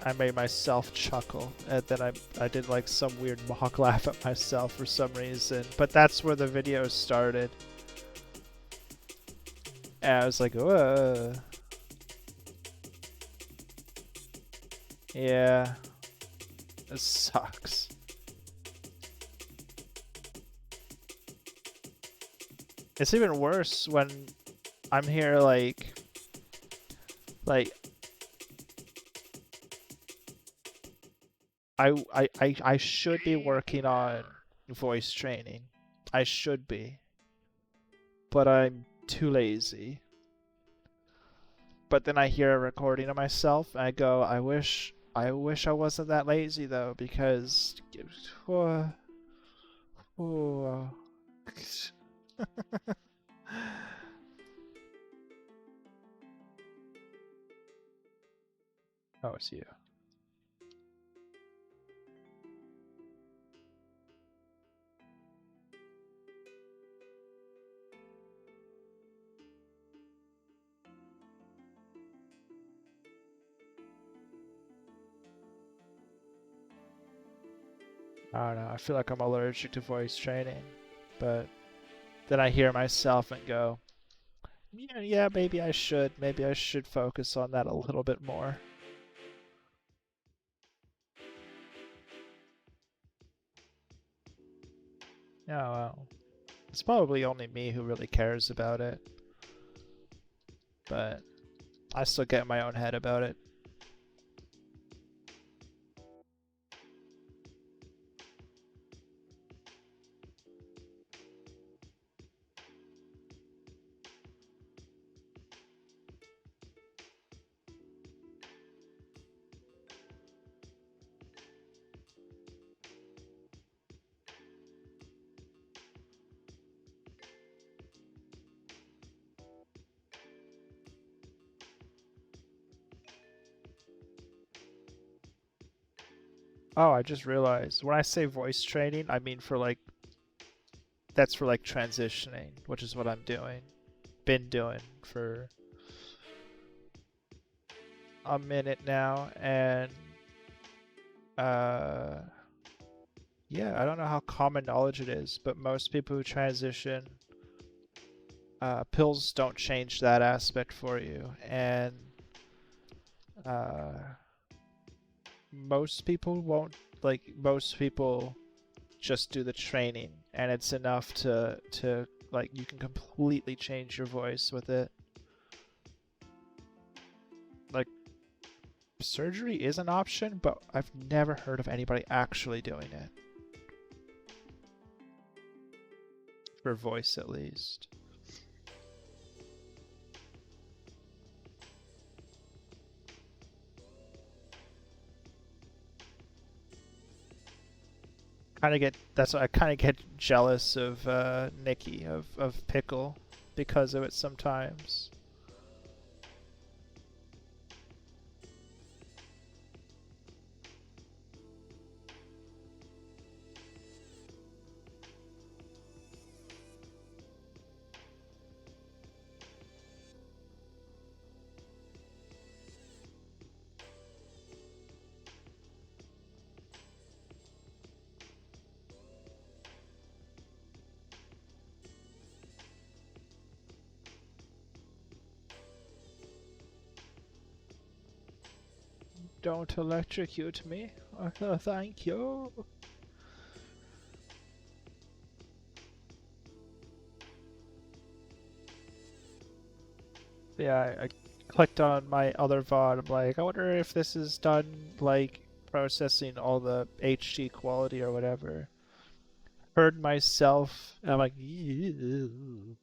I made myself chuckle, and then I did like some weird mock laugh at myself for some reason. But that's where the video started. And I was like, whoa. Yeah. This sucks. It's even worse when I'm here like I should be working on voice training. I should be. But I'm too lazy. But then I hear a recording of myself and I go, I wish I wasn't that lazy though, because oh, oh. Oh, it's you. I don't know. I feel like I'm allergic to voice training, but then I hear myself and go, yeah, yeah, maybe I should. Maybe I should focus on that a little bit more. Yeah, well, it's probably only me who really cares about it, but I still get in my own head about it. Oh, I just realized when I say voice training, I mean for like that's for like transitioning, which is what I'm doing. Been doing for a minute now, and uh yeah, I don't know how common knowledge it is, but most people who transition, pills don't change that aspect for you, and uh most people won't, like most people just do the training and it's enough to like you can completely change your voice with it. Like surgery is an option, but I've never heard of anybody actually doing it. For voice at least. That's why I kind of get jealous of Nikki of Pickle because of it sometimes. Don't electrocute me. Thank you. Yeah, I clicked on my other VOD. I'm like, I wonder if this is done like processing all the HD quality or whatever. Heard myself, and I'm like, ew.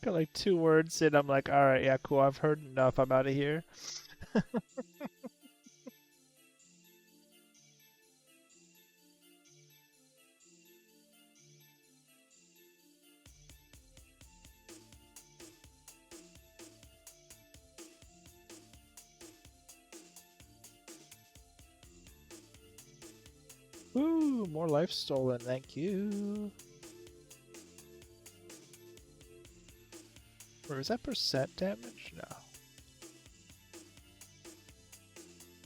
Got like 2 words in. I'm like, all right, yeah, cool. I've heard enough. I'm out of here. Ooh, more life stolen. Thank you. Or is that percent damage? No.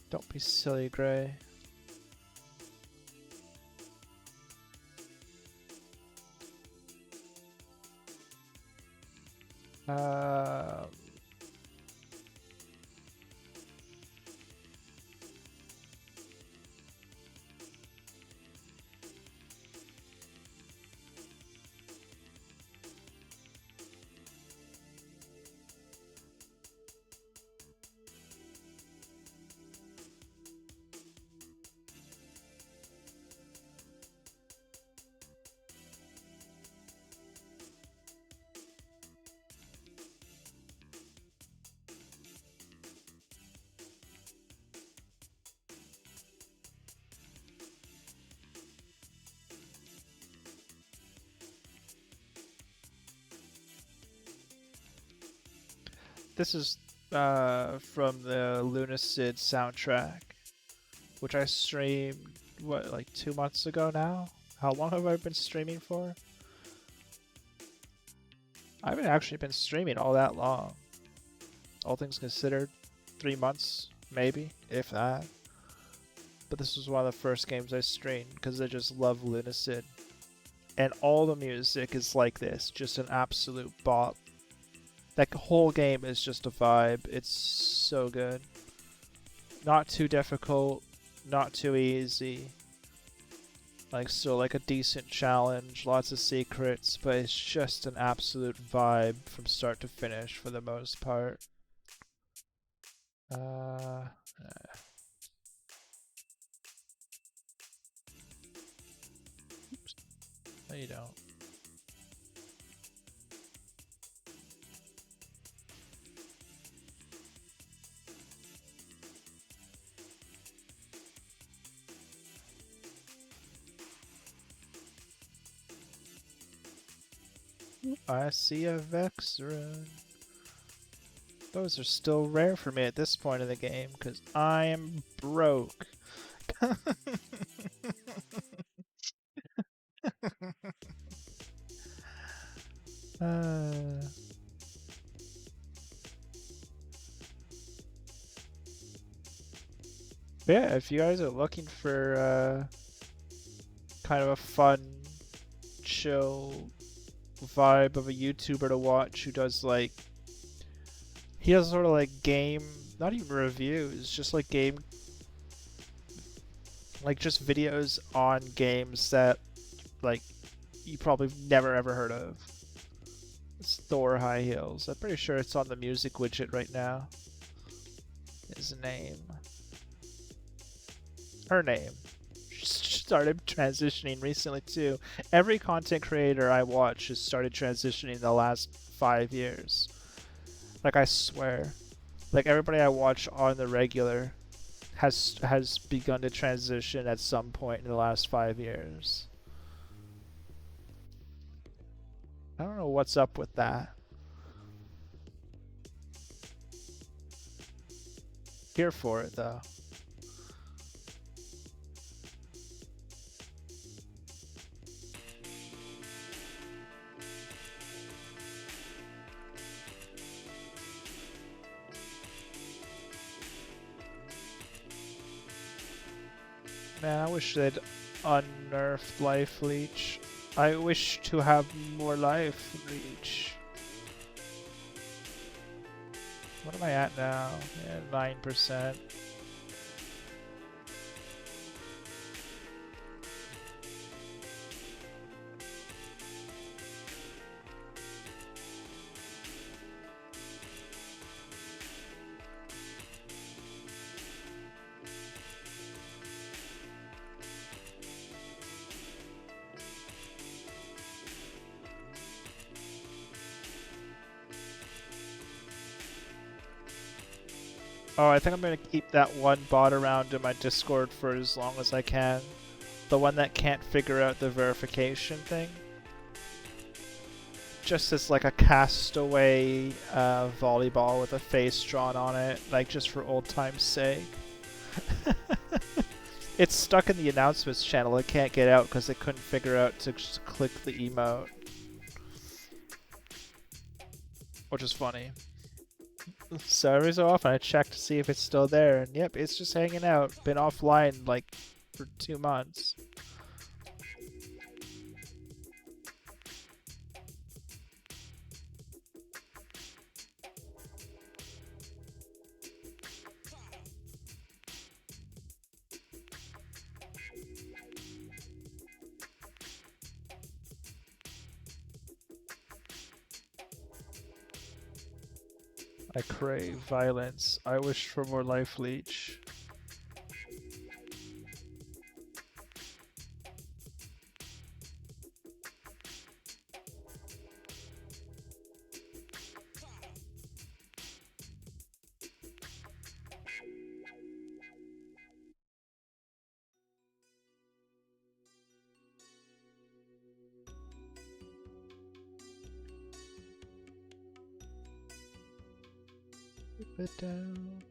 Don't be silly, Gray. Um, this is from the Lunacid soundtrack, which I streamed, what, like 2 months ago now? How long have I been streaming for? I haven't actually been streaming all that long. All things considered, 3 months, maybe, if that. But this was one of the first games I streamed because I just love Lunacid. And all the music is like this, just an absolute bop. That whole game is just a vibe. It's so good. Not too difficult, not too easy. Like, still like a decent challenge, lots of secrets, but it's just an absolute vibe from start to finish for the most part. Oops. No, you don't. I see a Vex rune. Those are still rare for me at this point in the game, because I am broke. Yeah, if you guys are looking for kind of a fun, chill vibe of a YouTuber to watch who does like, he does sort of like game, not even reviews, just like game, like just videos on games that like you probably never ever heard of. It's Thor High Heels. I'm pretty sure it's on the music widget right now. His name. Her name. She started transitioning recently too. Every content creator I watch has started transitioning in the last 5 years. Like, I swear. Like, everybody I watch on the regular has begun to transition at some point in the last 5 years. I don't know what's up with that. Here for it though. Man, I wish they'd unnerfed Life Leech. I wish to have more Life Leech. What am I at now? Yeah, 9%. Oh, I think I'm gonna keep that one bot around in my Discord for as long as I can. The one that can't figure out the verification thing. Just as like a castaway volleyball with a face drawn on it, like just for old time's sake. It's stuck in the announcements channel. It can't get out because it couldn't figure out to just click the emote. Which is funny. So every so often I check to see if it's still there, and yep, it's just hanging out. Been offline like for 2 months. I crave violence. I wish for more Life Leech. Bit down.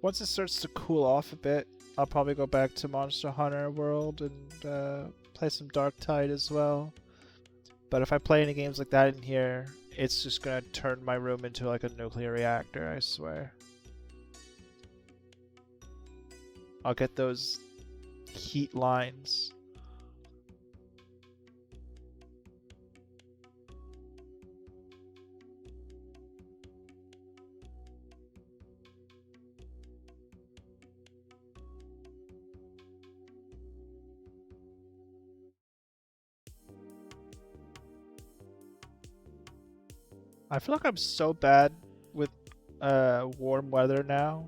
Once it starts to cool off a bit, I'll probably go back to Monster Hunter World and play some Dark Tide as well. But if I play any games like that in here, it's just gonna turn my room into like a nuclear reactor, I swear. I'll get those heat lines. I feel like I'm so bad with warm weather now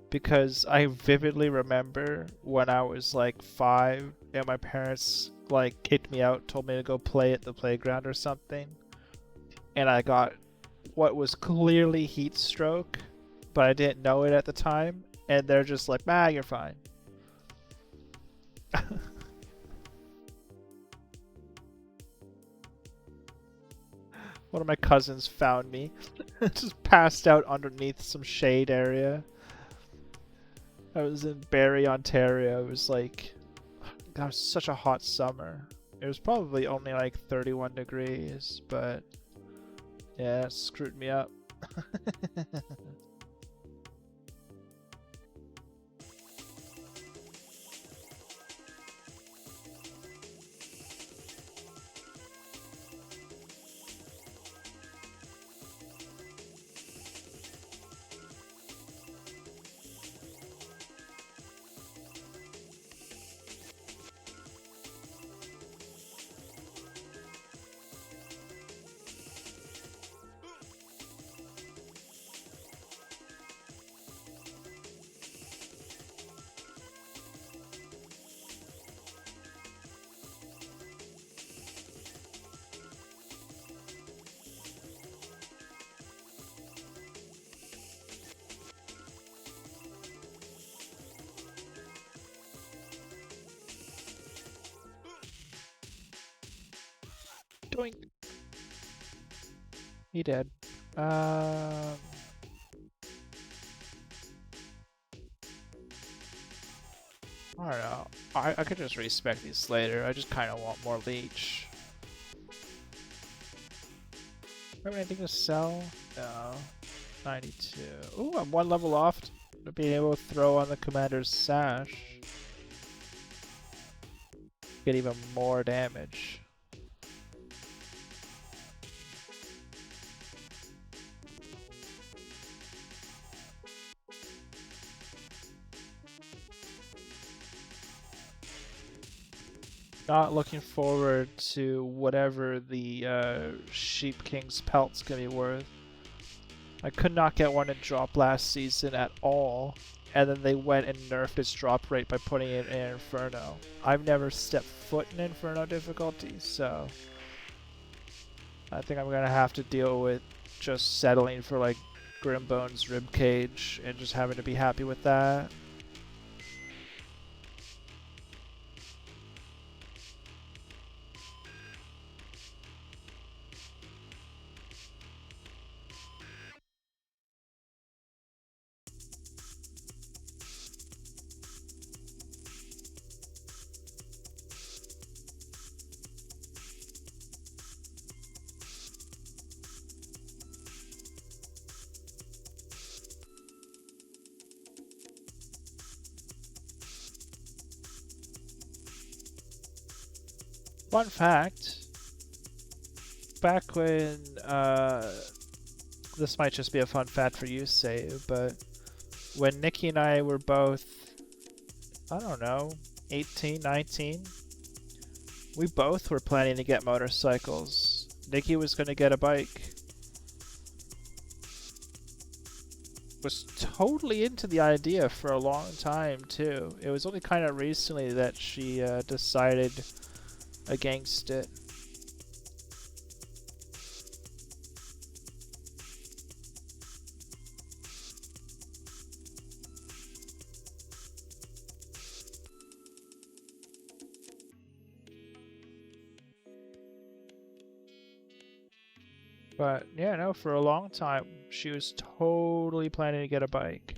because I vividly remember when I was like 5 and my parents like kicked me out, told me to go play at the playground or something, and I got what was clearly heat stroke, but I didn't know it at the time, and they're just like, "Ah, you're fine." One of my cousins found me, just passed out underneath some shade area. I was in Barrie, Ontario. It was like, that was such a hot summer. It was probably only like 31 degrees, but yeah, it screwed me up. Doink. He did. Um, I don't know. I could just respec these later. I just kind of want more leech. Have anything to sell? No. 92. Ooh, I'm 1 level off to being able to throw on the commander's sash. Get even more damage. Not looking forward to whatever the Sheep King's pelt's gonna be worth. I could not get one in drop last season at all, and then they went and nerfed its drop rate by putting it in Inferno. I've never stepped foot in Inferno difficulty, so I think I'm gonna have to deal with just settling for like Grimbone's Ribcage and just having to be happy with that. Fun fact, back when, this might just be a fun fact for you, Save, but when Nikki and I were both, I don't know, 18, 19, we both were planning to get motorcycles. Nikki was going to get a bike. Was totally into the idea for a long time, too. It was only kind of recently that she decided against it. But yeah, no, for a long time she was totally planning to get a bike.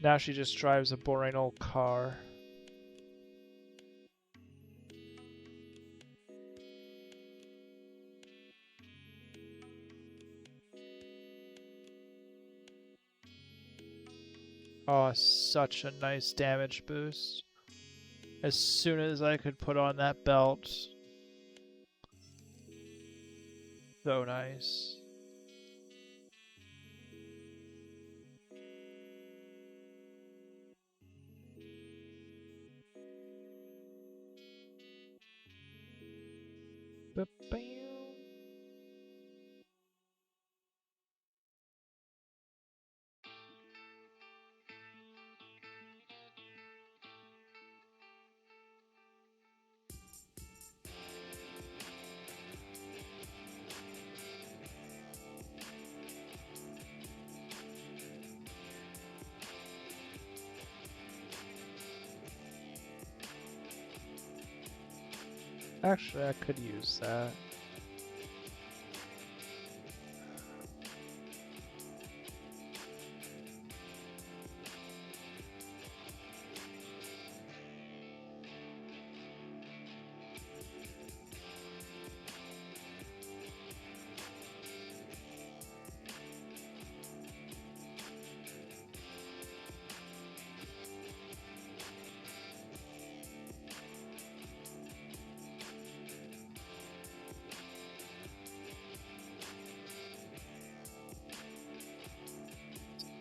Now she just drives a boring old car. Oh, such a nice damage boost. As soon as I could put on that belt. So nice. Ba-bam. Actually, I could use that.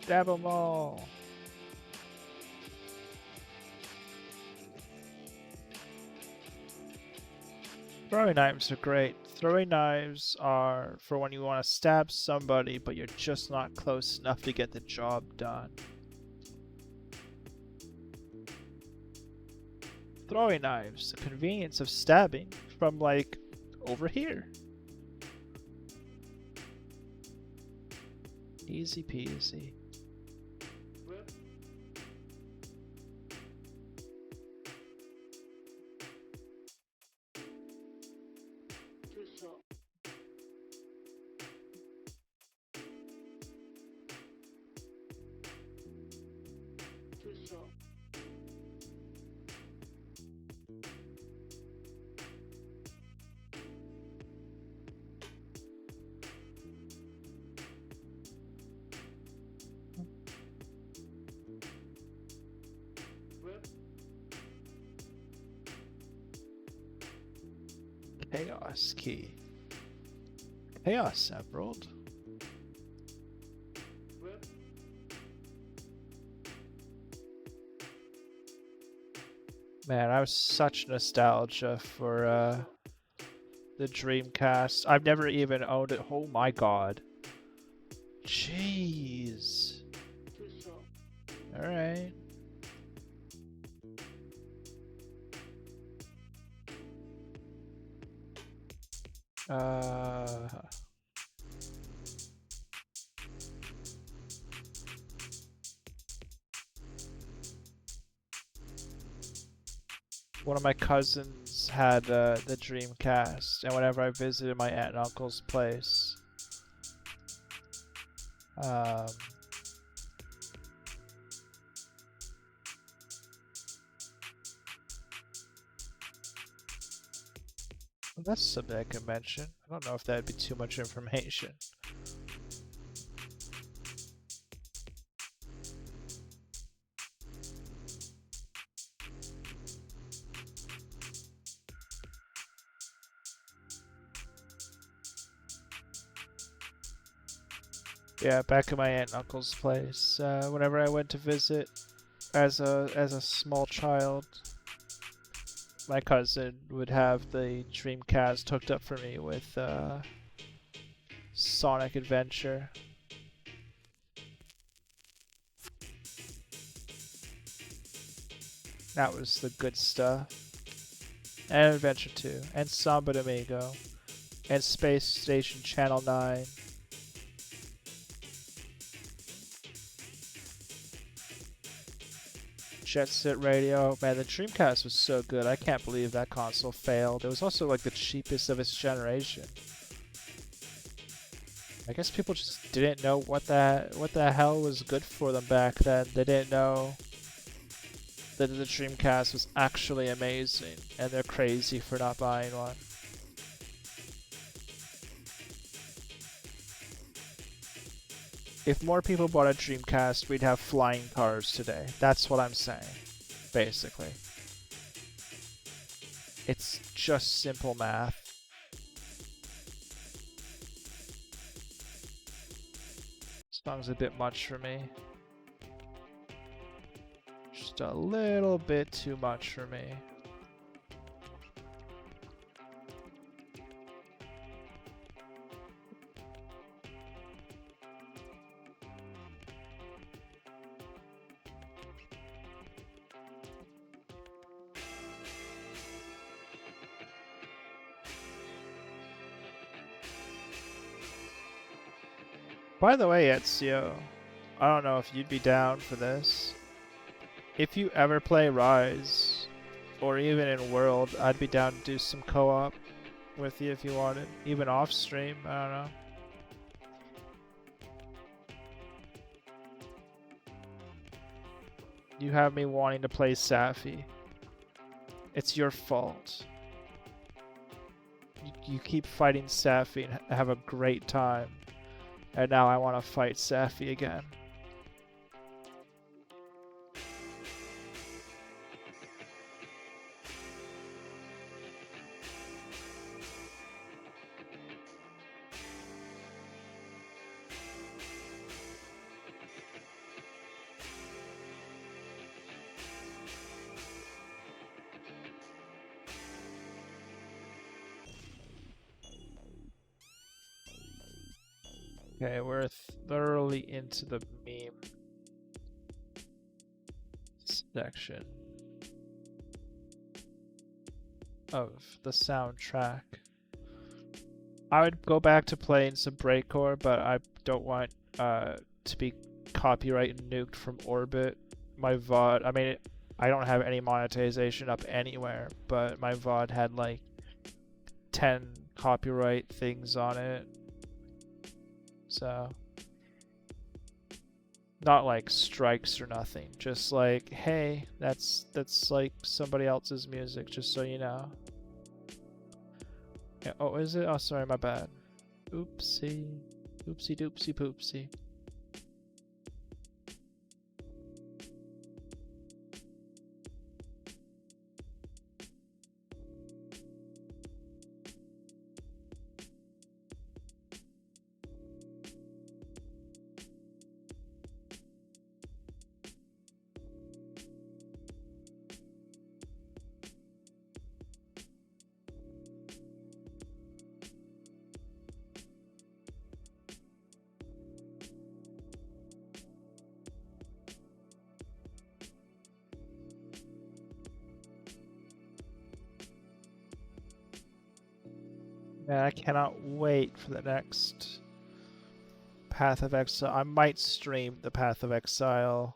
Stab them all. Throwing knives are great. Throwing knives are for when you want to stab somebody, but you're just not close enough to get the job done. Throwing knives, the convenience of stabbing from like over here. Easy peasy. Chaos key. Chaos Emerald. Man, I was such nostalgia for the Dreamcast. I've never even owned it. Oh my god. Jeez. Alright. One of my cousins had the Dreamcast, and whenever I visited my aunt and uncle's place, that's something I can mention. I don't know if that'd be too much information. Yeah, back at my aunt and uncle's place, whenever I went to visit as a small child, my cousin would have the Dreamcast hooked up for me with Sonic Adventure. That was the good stuff. And Adventure 2, and Samba de Amigo, and Space Station Channel 9. Jet Set Radio. Man, the Dreamcast was so good. I can't believe that console failed. It was also like the cheapest of its generation. I guess people just didn't know what the hell was good for them back then. They didn't know that the Dreamcast was actually amazing, and they're crazy for not buying one. If more people bought a Dreamcast, we'd have flying cars today. That's what I'm saying, basically. It's just simple math. This song's a bit much for me. Just a little bit too much for me. By the way, Ezio, I don't know if you'd be down for this. If you ever play Rise, or even in World, I'd be down to do some co-op with you if you wanted. Even off stream, I don't know. You have me wanting to play Safi. It's your fault. You keep fighting Safi and have a great time. And now I want to fight Safi again. Okay, we're thoroughly into the meme section of the soundtrack. I would go back to playing some breakcore, but I don't want to be copyright nuked from Orbit. My VOD, I mean, I don't have any monetization up anywhere, but my VOD had like 10 copyright things on it. So, not like strikes or nothing, just like, hey, that's like somebody else's music, just so you know. Yeah, oh, is it? Oh, sorry, my bad. Oopsie. Oopsie doopsie poopsie. Man, I cannot wait for the next Path of Exile. I might stream the Path of Exile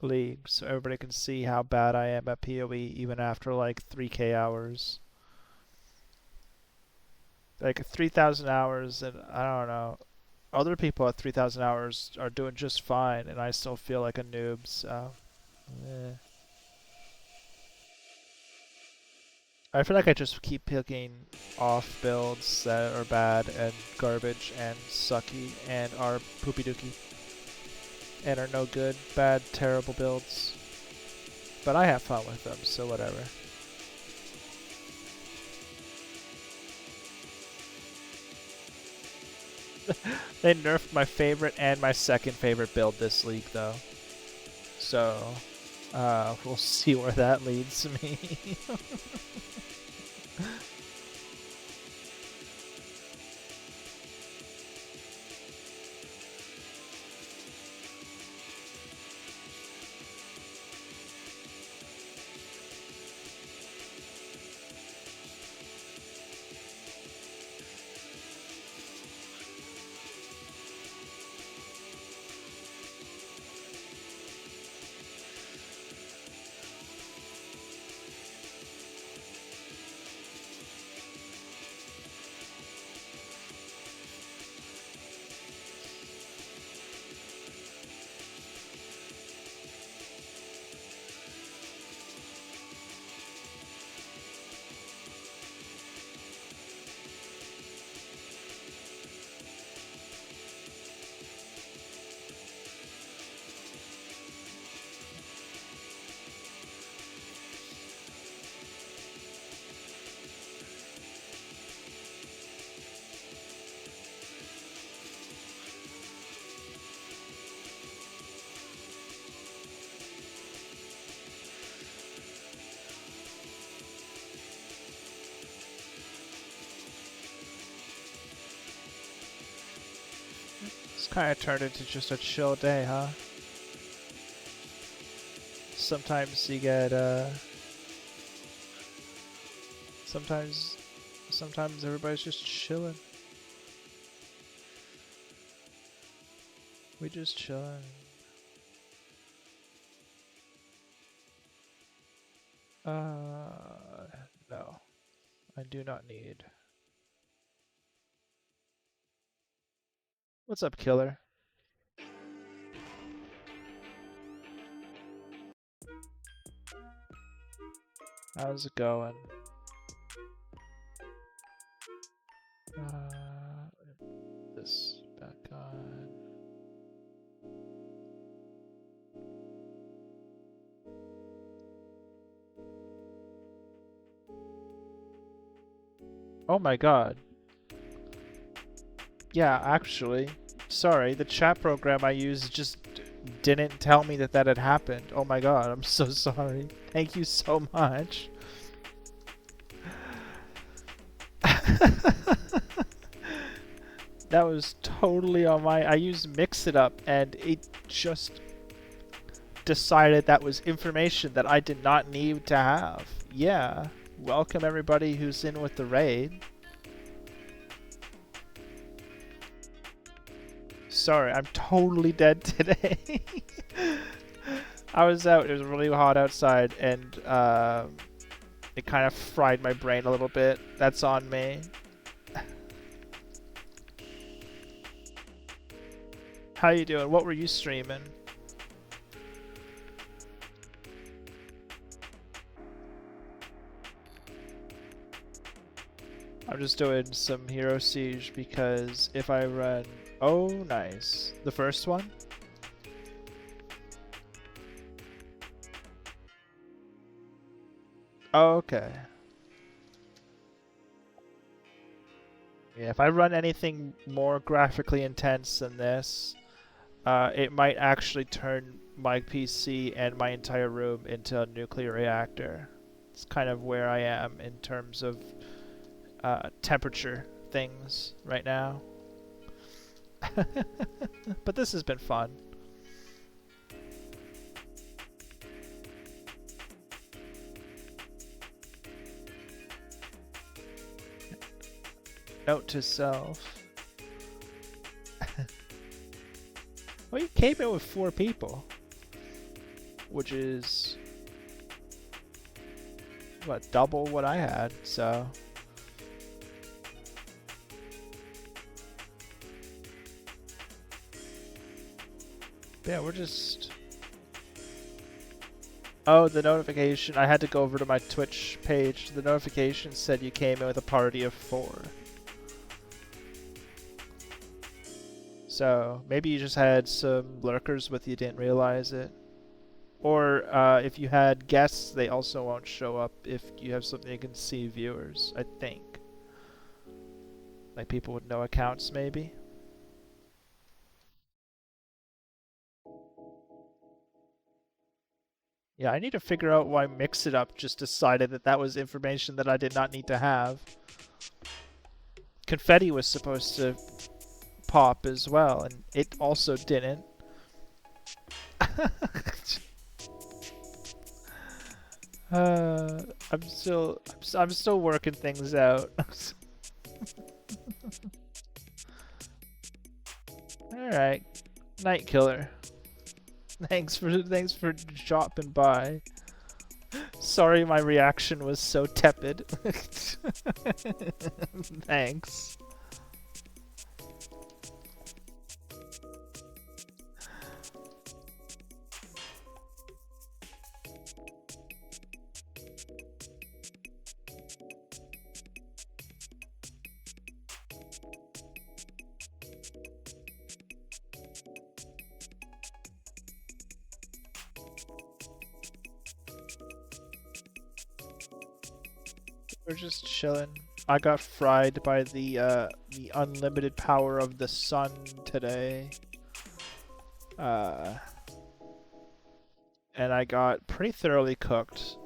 League so everybody can see how bad I am at PoE even after like 3k hours. Like 3,000 hours, and I don't know. Other people at 3,000 hours are doing just fine, and I still feel like a noob, so. Eh. I feel like I just keep picking off builds that are bad and garbage and sucky and are poopy dookie and are no good, bad, terrible builds. But I have fun with them, so whatever. They nerfed my favorite and my second favorite build this league, though. So, we'll see where that leads me. Kind of turned into just a chill day, huh? Sometimes you get, sometimes everybody's just chilling. We just chilling. No. I do not need. What's up, killer? How's it going? This back on. Oh my god. Yeah, actually. Sorry, the chat program I used just didn't tell me that that had happened. Oh my god, I'm so sorry. Thank you so much. That was totally on my... I used Mix It Up and it just decided that was information that I did not need to have. Yeah. Welcome everybody who's in with the raid. Sorry, I'm totally dead today. I was out, it was really hot outside, and it kind of fried my brain a little bit. That's on me. How you doing? What were you streaming? I'm just doing some Hero Siege because if I run... Oh, nice. The first one? Oh, okay. Yeah, if I run anything more graphically intense than this, it might actually turn my PC and my entire room into a nuclear reactor. It's kind of where I am in terms of temperature things right now. But this has been fun. Note to self. Well, you came in with 4 people, which is what, double what I had, so yeah, we're just... Oh, the notification, I had to go over to my Twitch page. The notification said you came in with a party of 4. So, maybe you just had some lurkers with you, didn't realize it. Or, if you had guests, they also won't show up if you have something you can see viewers, I think. Like people with no accounts, maybe? Yeah, I need to figure out why Mix It Up just decided that that was information that I did not need to have. Confetti was supposed to pop as well, and it also didn't. I'm still working things out. All right, Night Killer. Thanks for dropping by. Sorry, my reaction was so tepid. Thanks. We're just chilling. I got fried by the unlimited power of the sun today. And I got pretty thoroughly cooked.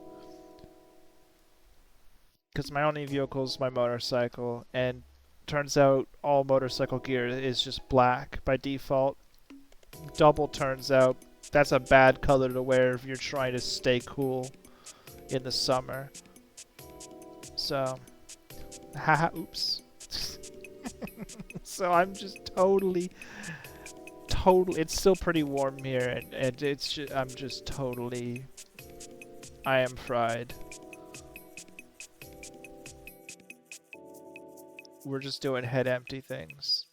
Because my only vehicle is my motorcycle, and Turns out all motorcycle gear is just black by default. Double turns out that's a bad color to wear if you're trying to stay cool in the summer. So, haha, oops. So I'm just totally, it's still pretty warm here, and it's just, I'm just totally, I am fried. We're just doing head empty things.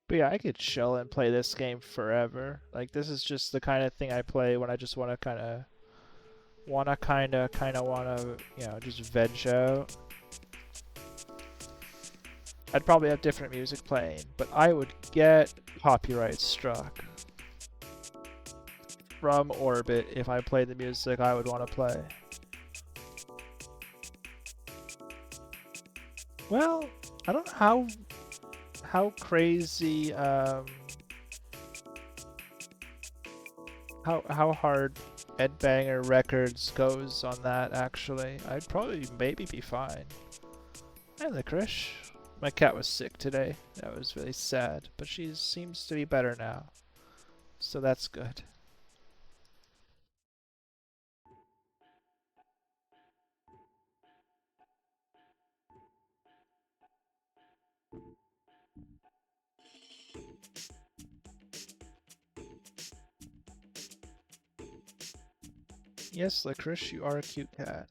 But yeah, I could chill and play this game forever. Like, this is just the kind of thing I play when I just want to kind of, you know, just veg out. I'd probably have different music playing, but I would get copyright struck from Orbit if I played the music I would want to play. Well, I don't know how crazy how hard Ed Banger Records goes on that. Actually, I'd probably maybe be fine. Hi, Licorice. My cat was sick today. That was really sad, but she seems to be better now, so that's good. Yes, Licorice, you are a cute cat.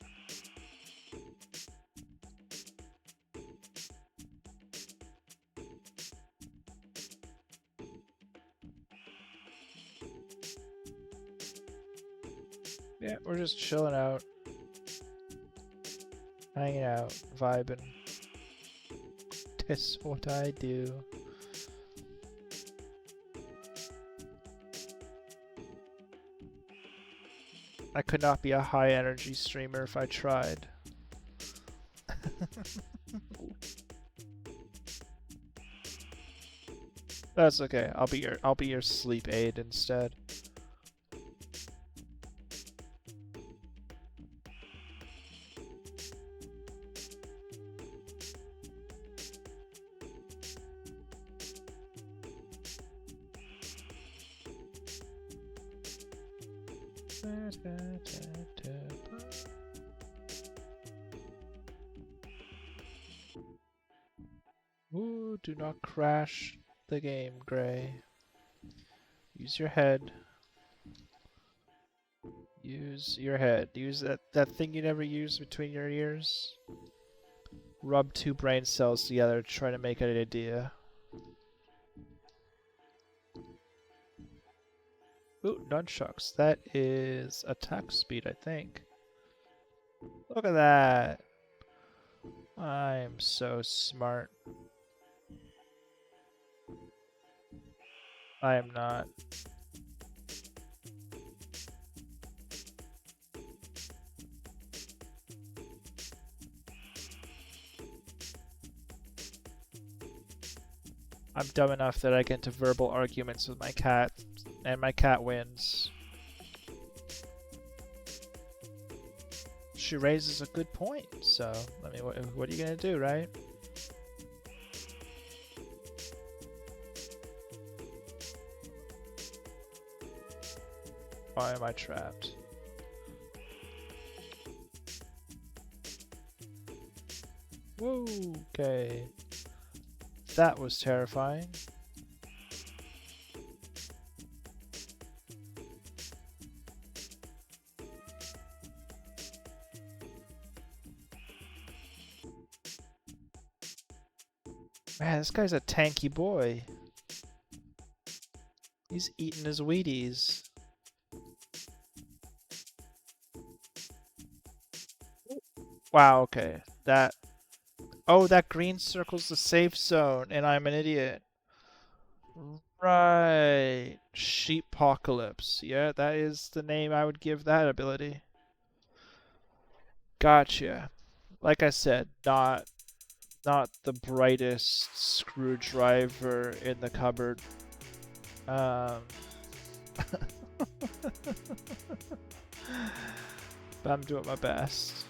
Yeah, we're just chilling out, hanging out, vibing. That's what I do. I could not be a high energy streamer if I tried. That's okay. I'll be your sleep aid instead. Ooh, do not crash the game, Gray. Use your head. Use your head. Use that thing you never use between your ears. Rub two brain cells together to try to make an idea. Ooh, nunchucks. That is attack speed, I think. Look at that. I'm so smart. I am not. I'm dumb enough that I get into verbal arguments with my cat, and my cat wins. She raises a good point, so, I mean, what are you gonna do, right? Why am I trapped? Whoa, okay. That was terrifying. Man, this guy's a tanky boy. He's eating his Wheaties. Wow, okay. That... Oh, that green circle's the safe zone, and I'm an idiot. Right. Sheeppocalypse. Yeah, that is the name I would give that ability. Gotcha. Like I said, not the brightest screwdriver in the cupboard. Um, but I'm doing my best.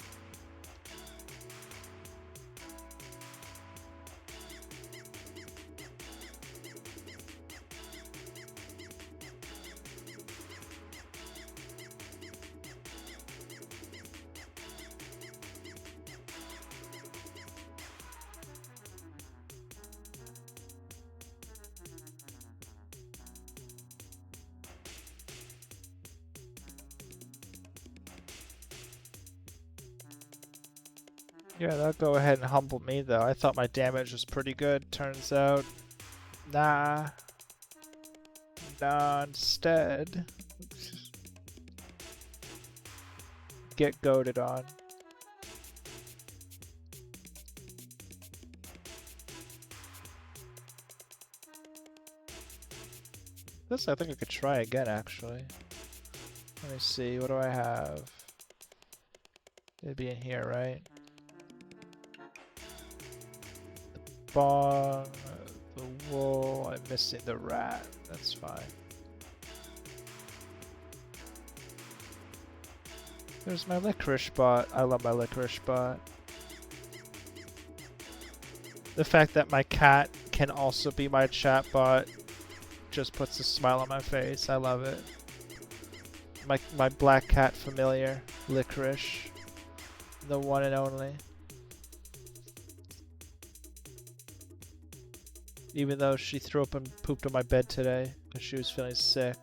Yeah, that'll go ahead and humble me though. I thought my damage was pretty good. Turns out, nah. Nah, instead. Get goaded on. This I think I could try again actually. Let me see, what do I have? It'd be in here, right? The bong, the wool, I'm missing the rat. That's fine. There's my licorice bot. I love my licorice bot. The fact that my cat can also be my chat bot just puts a smile on my face. I love it. My black cat familiar, licorice. The one and only. Even though she threw up and pooped on my bed today because she was feeling sick.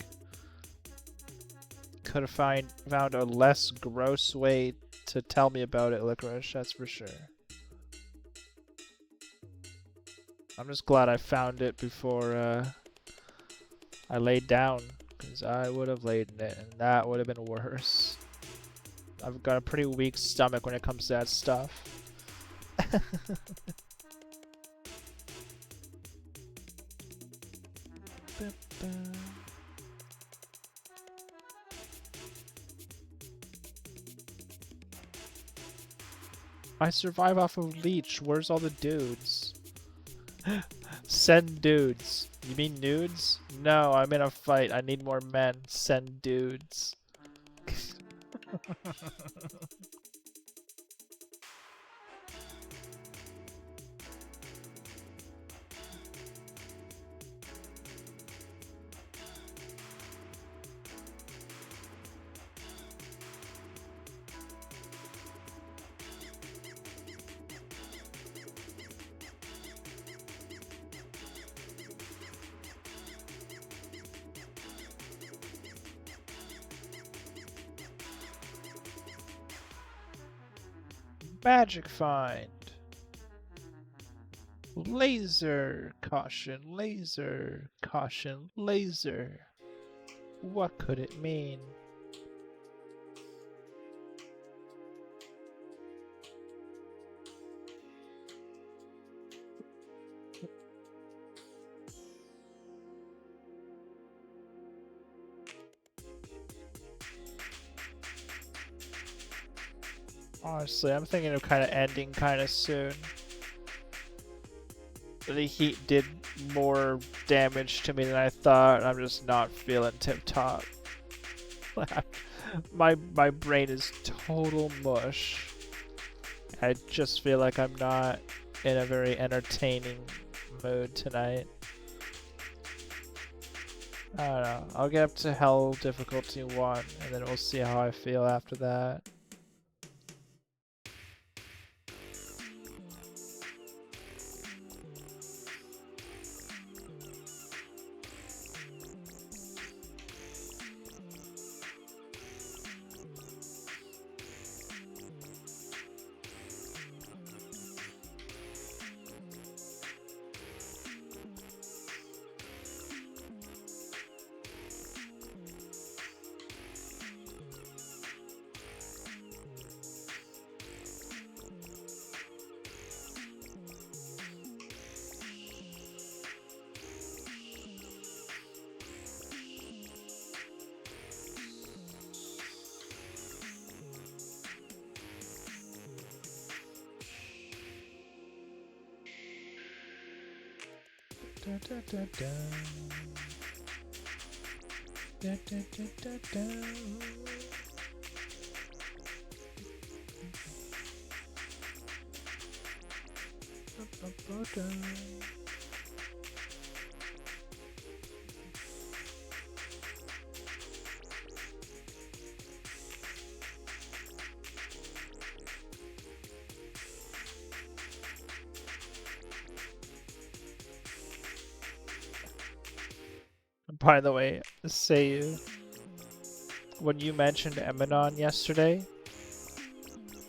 Could have found a less gross way to tell me about it, licorice, that's for sure. I'm just glad I found it before I laid down, because I would have laid in it and that would have been worse. I've got a pretty weak stomach when it comes to that stuff. I survive off of leech. Where's all the dudes? Send dudes. You mean nudes? No, I'm in a fight. I need more men. Send dudes. Magic find. Laser. Caution. Laser. Caution. Laser. What could it mean? Honestly, I'm thinking of kind of ending kind of soon. The heat did more damage to me than I thought. I'm just not feeling tip top. my brain is total mush. I just feel like I'm not in a very entertaining mood tonight. I don't know. I'll get up to Hell difficulty 1 and then we'll see how I feel after that. By the way, say when you mentioned Eminon yesterday,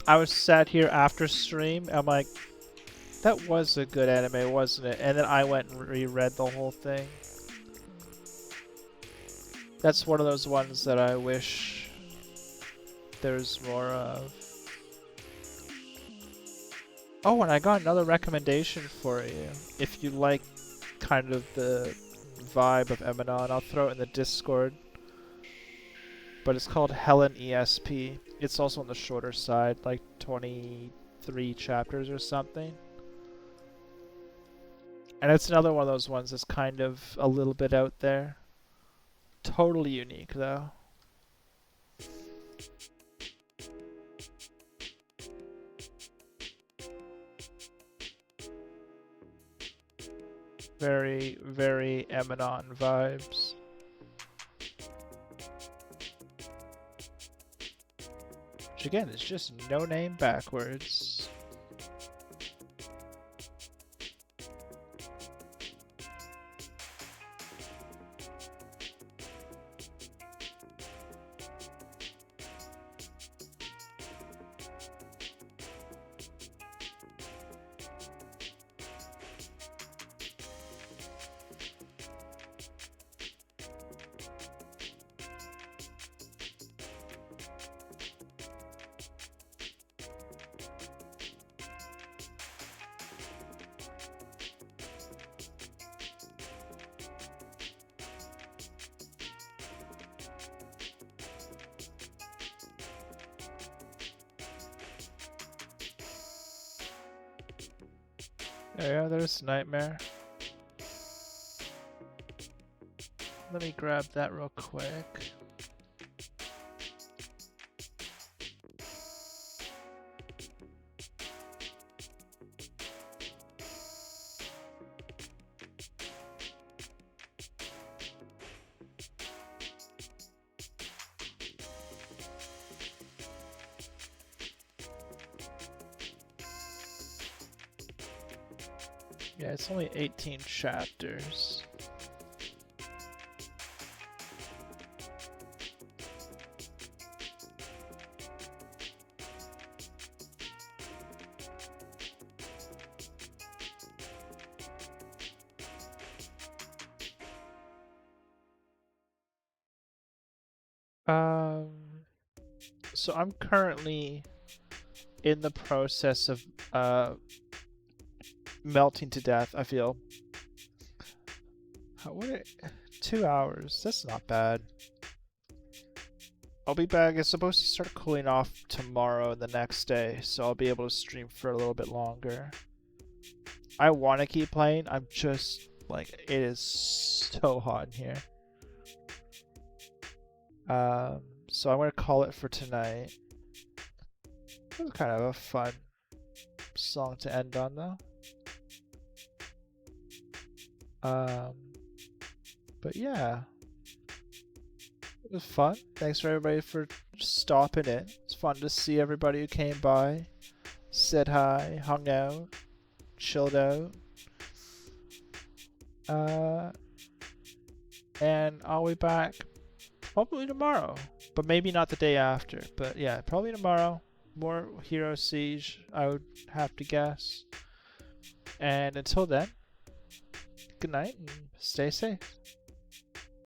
I was sat here after stream. I'm like, that was a good anime, wasn't it? And then I went and reread the whole thing. That's one of those ones that I wish there's more of. Oh, and I got another recommendation for you. If you like kind of the vibe of Eminon, I'll throw it in the Discord. But it's called Helen ESP. It's also on the shorter side, like 23 chapters or something. And it's another one of those ones that's kind of a little bit out there. Totally unique, though. Very, very Eminon vibes. Which again, is just no name backwards. Yeah, there's Nightmare. Let me grab that real quick. Yeah, it's only 18 chapters. So I'm currently in the process of melting to death, I feel. What? 2 hours? That's not bad. I'll be back. It's supposed to start cooling off tomorrow and the next day, so I'll be able to stream for a little bit longer. I want to keep playing. I'm just like, it is so hot in here. So I'm gonna call it for tonight. It was kind of a fun song to end on, though. But yeah, it was fun. Thanks for everybody for stopping in. It's fun to see everybody who came by, said hi, hung out, chilled out. And I'll be back probably tomorrow, but maybe not the day after. But yeah, probably tomorrow. More Hero Siege, I would have to guess. And until then, good night and stay safe.